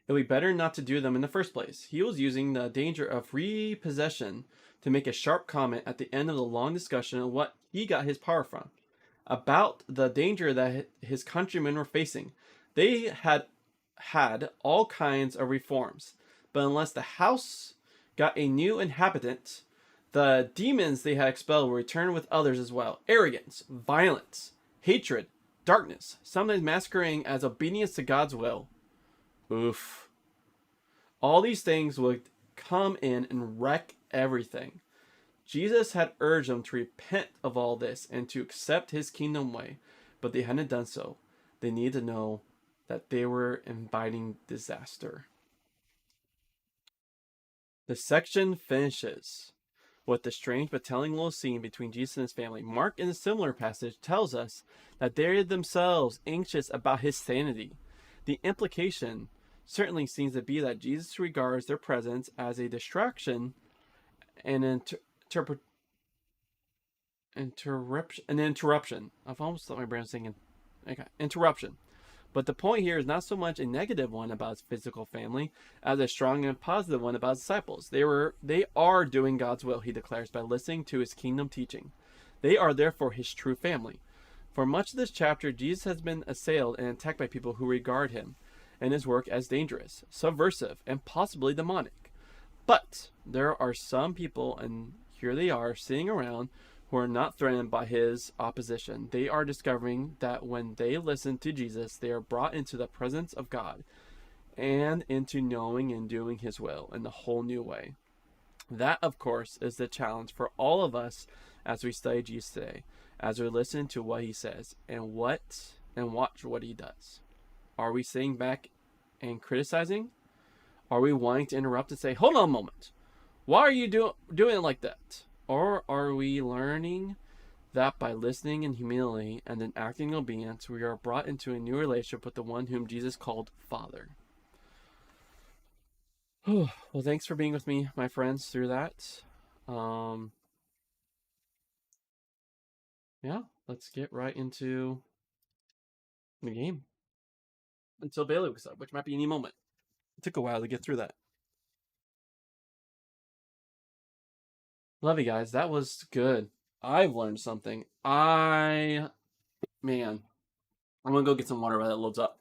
it would be better not to do them in the first place. He was using the danger of repossession to make a sharp comment at the end of the long discussion of what he got his power from, about the danger that his countrymen were facing. They had all kinds of reforms, but unless the house got a new inhabitant, The demons they had expelled will return with others as well. Arrogance, violence, hatred, darkness, sometimes masquerading as obedience to God's will. Oof. All these things would come in and wreck everything. Jesus had urged them to repent of all this and to accept his kingdom way, but they hadn't done so. They needed to know that they were inviting disaster. The section finishes with the strange but telling little scene between Jesus and his family. Mark, in a similar passage, tells us that they are themselves anxious about his sanity. The implication certainly seems to be that Jesus regards their presence as a distraction and an interruption. I've almost thought my brain was saying interruption. But the point here is not so much a negative one about his physical family as a strong and positive one about his disciples. They are doing God's will, he declares, by listening to his kingdom teaching. They are therefore his true family. For much of this chapter, Jesus has been assailed and attacked by people who regard him and his work as dangerous, subversive, and possibly demonic. But there are some people, and here they are, sitting around, who are not threatened by his opposition. They are discovering that when they listen to Jesus, they are brought into the presence of God and into knowing and doing his will in a whole new way. That, of course, is the challenge for all of us as we study Jesus today, as we listen to what he says and watch what he does. Are we sitting back and criticizing? Are we wanting to interrupt and say, hold on a moment, why are you doing it like that? Or are we learning that by listening in humility and then acting in obedience, we are brought into a new relationship with the one whom Jesus called Father? Well, thanks for being with me, my friends, through that. Yeah, let's get right into the game. Until Bailey wakes up, which might be any moment. It took a while to get through that. Love you guys. That was good. I've learned something. Man. I'm gonna go get some water while that loads up.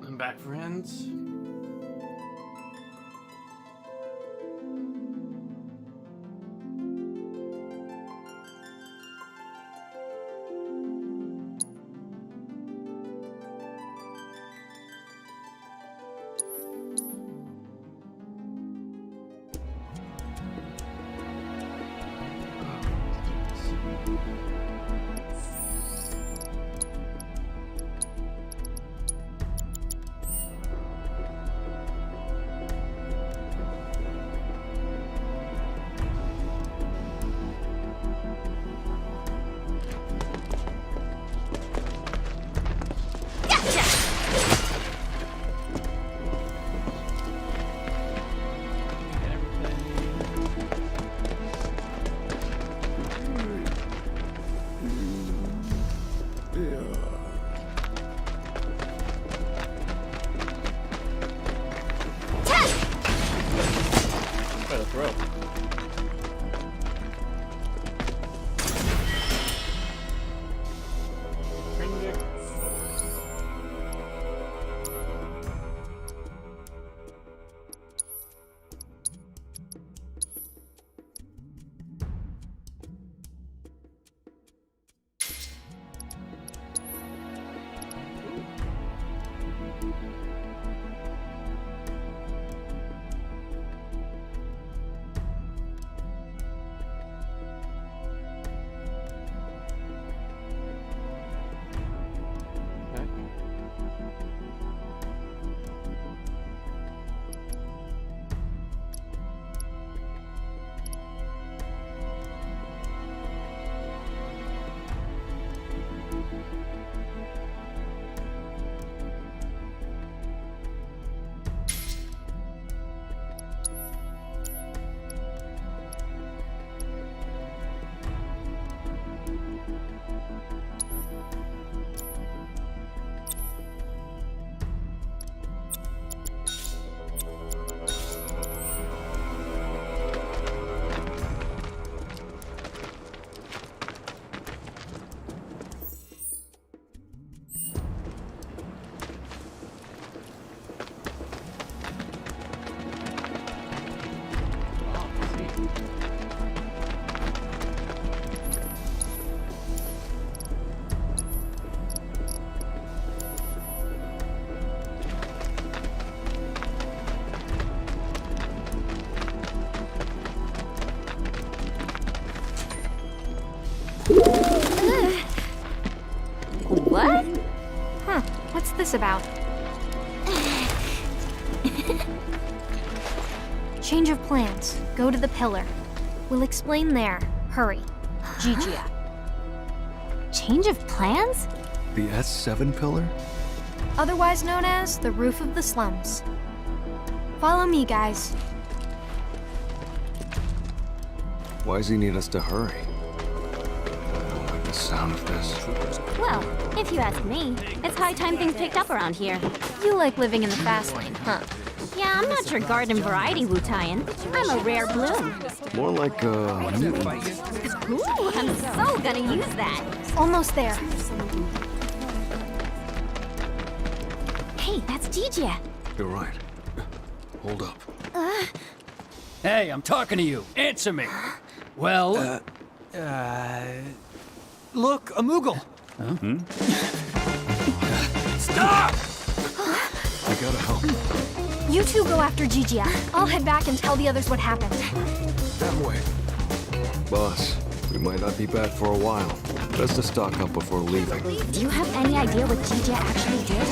I'm back, friends. this about? Change of plans. Go to the pillar. We'll explain there. Hurry. Gigia. Change of plans? The S7 pillar? Otherwise known as the roof of the slums. Follow me, guys. Why does he need us to hurry? I don't like the sound of this. Well, if you ask me, it's high time things picked up around here. You like living in the fast lane, huh? Yeah, I'm not your garden variety Wu-Taian. I'm a rare bloom. More like a mutant. Ooh, I'm so gonna use that. Almost there. Hey, that's Gigia. You're right. Hold up. Hey, I'm talking to you. Answer me. Well, look, a Moogle. Stop! I gotta help. You two go after Gigia. I'll head back and tell the others what happened. That way. Boss, we might not be back for a while. Best to stock up before leaving. Do you have any idea what Gigia actually did?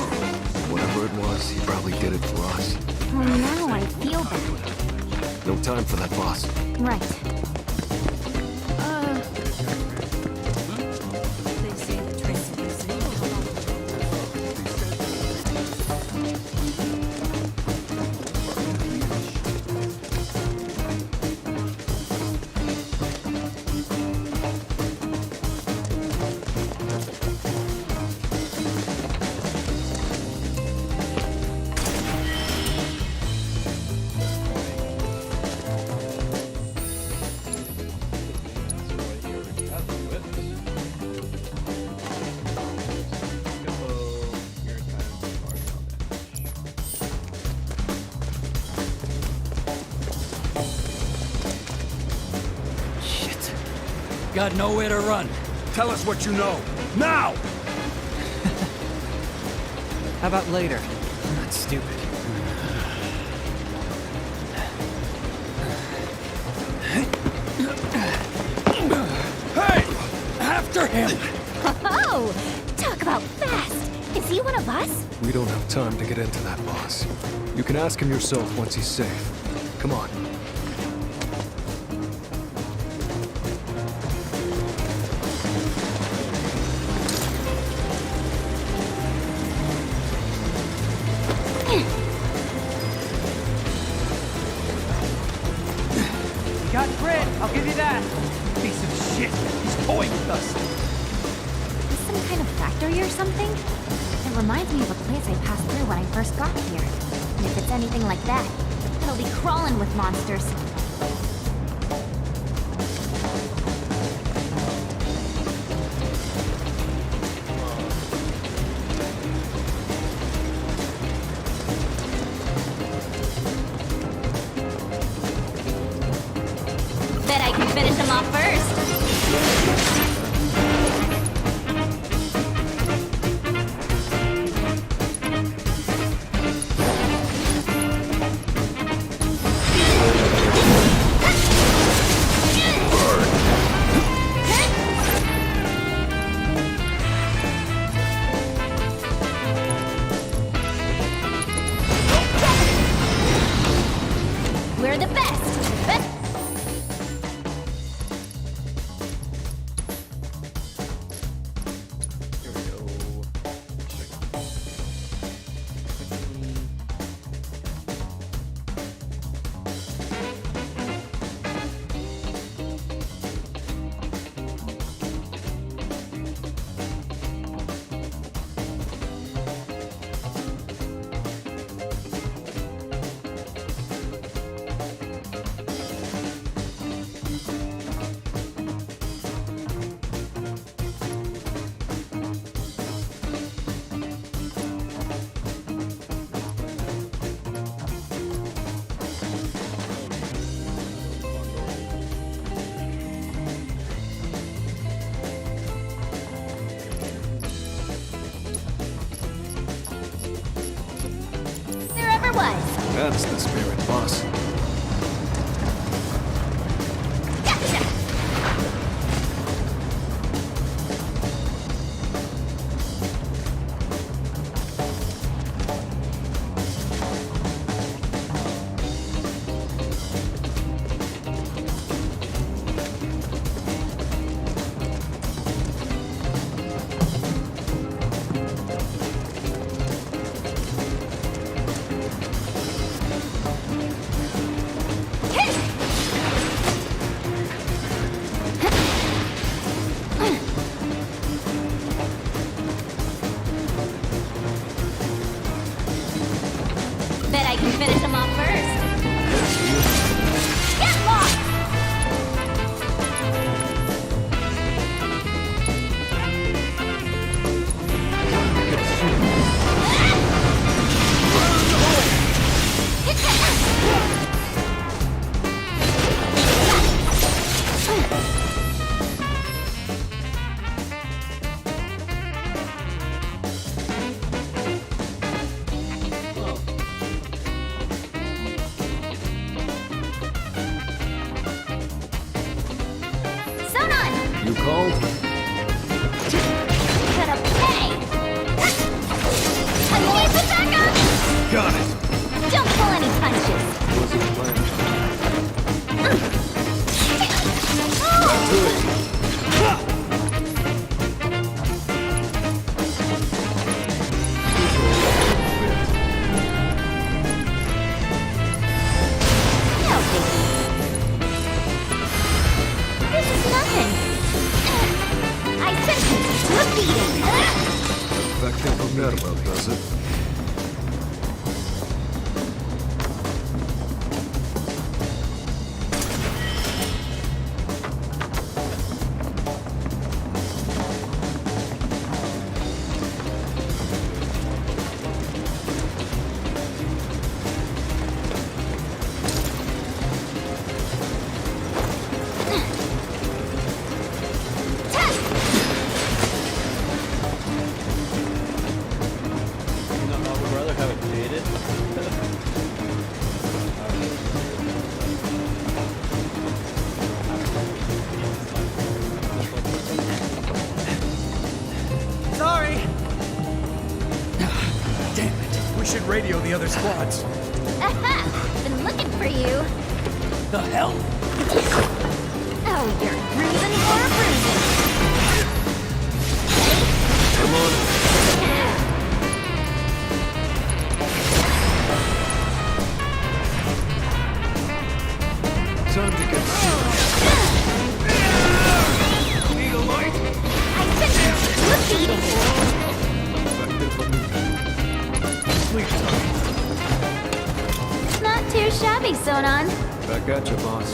Whatever it was, he probably did it for us. Well, now I feel bad. No time for that, boss. Right. Got nowhere to run. Tell us what you know. Now! How about later? I'm not stupid. Hey! After him! Oh, talk about fast. Is he one of us? We don't have time to get into that, boss. You can ask him yourself once he's safe. Come on. Got grit, I'll give you that. Piece of shit. He's toying with us. Is this some kind of factory or something? It reminds me of a place I passed through when I first got here. And if it's anything like that, it'll be crawling with monsters. Bet I can finish them off first. We're the best. Here we go. There ever was. That's the spirit, boss. Gotcha. can finish him off first. Get lost! Sonon! You called? Gotta pay! I'm going to back up! Got it. Don't pull any punches! Wasn't planned. No biggie. This is nothing. I sentence you to a beating. Effective from Nervo, does it? You know, I would rather have it created. Sorry! Damn it. We should radio the other squads. Aha! Been looking for you. The hell? Oh, you're bruising for a bruising. Come on. Time to get serious. Need a light? I sentence you to a beating. Effective from sleep time. Not too shabby, Sonon. Back at you, boss.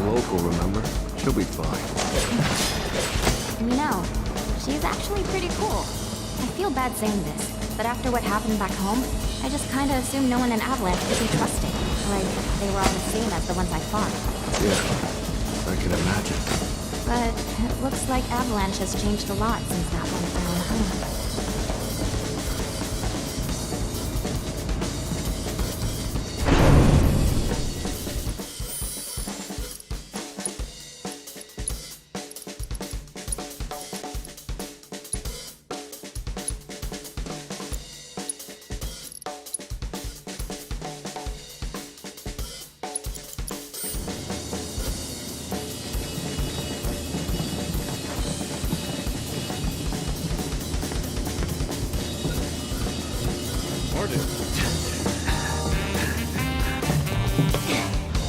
local, remember? She'll be fine. No, she's actually pretty cool. I feel bad saying this, but after what happened back home, I just kinda assumed no one in Avalanche could be trusted. Like, they were all the same as the ones I fought. Yeah, I can imagine. But it looks like Avalanche has changed a lot since that went down, huh?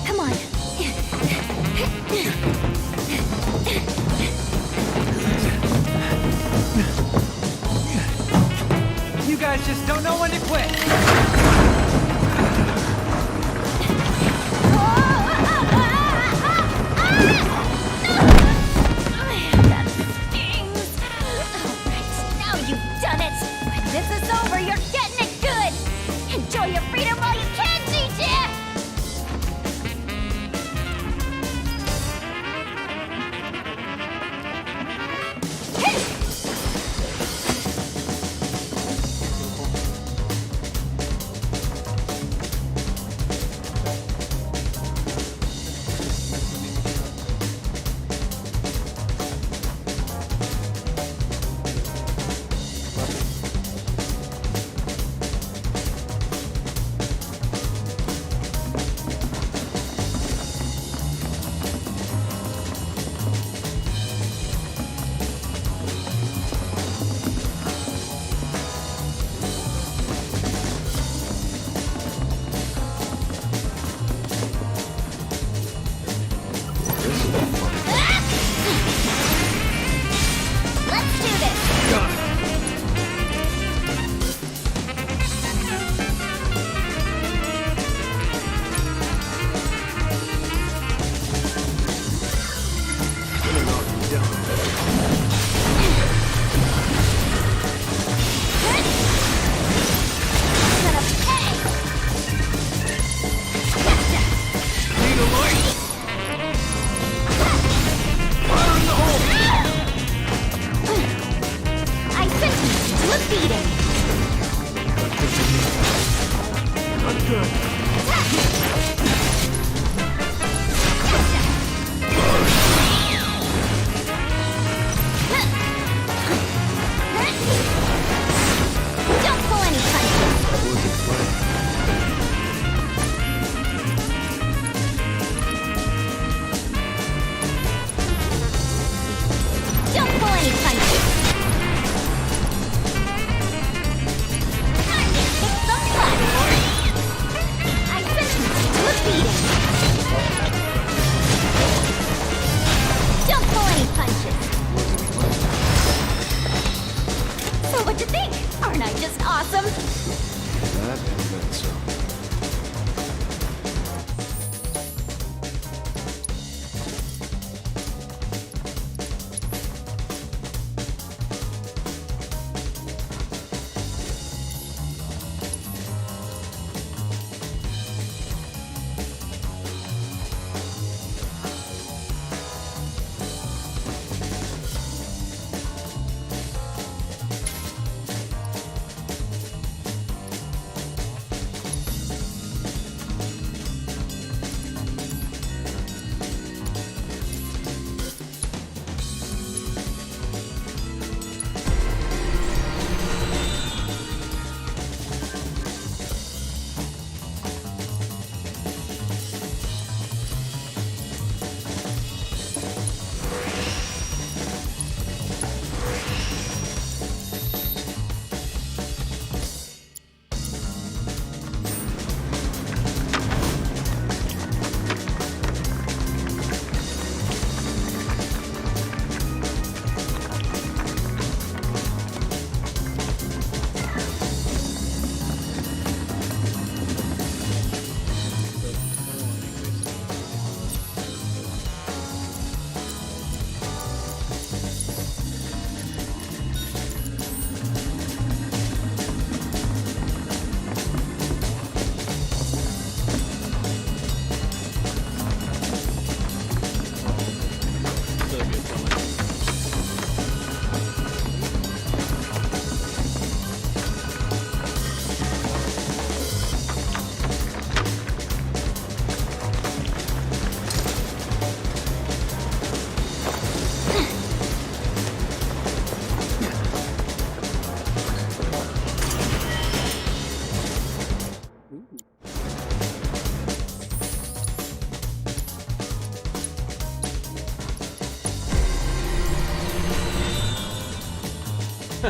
Come on. You guys just don't know when to quit. That stings. Alright, now you've done it. When this is over, you're getting it good. Enjoy your freedom while you can, DJ! Let's do this! Gonna pay! Gotcha! I sentence you to a beating! Not good. Don't pull any punches! That wasn't fun. Don't pull any punches! Time to kick some butt! I sentence you to a beating! Don't pull any punches! So what'd you think? Aren't I just awesome? That and then some.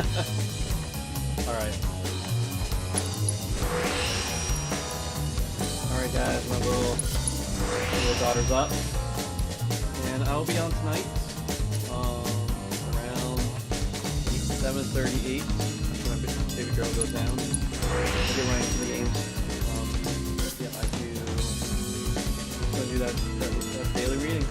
Alright. Alright guys, my little daughter's up. And I'll be on tonight. Around 7:38. When my baby girl goes down. I get running to the game. Yeah, I do that daily reading.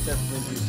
Definitely do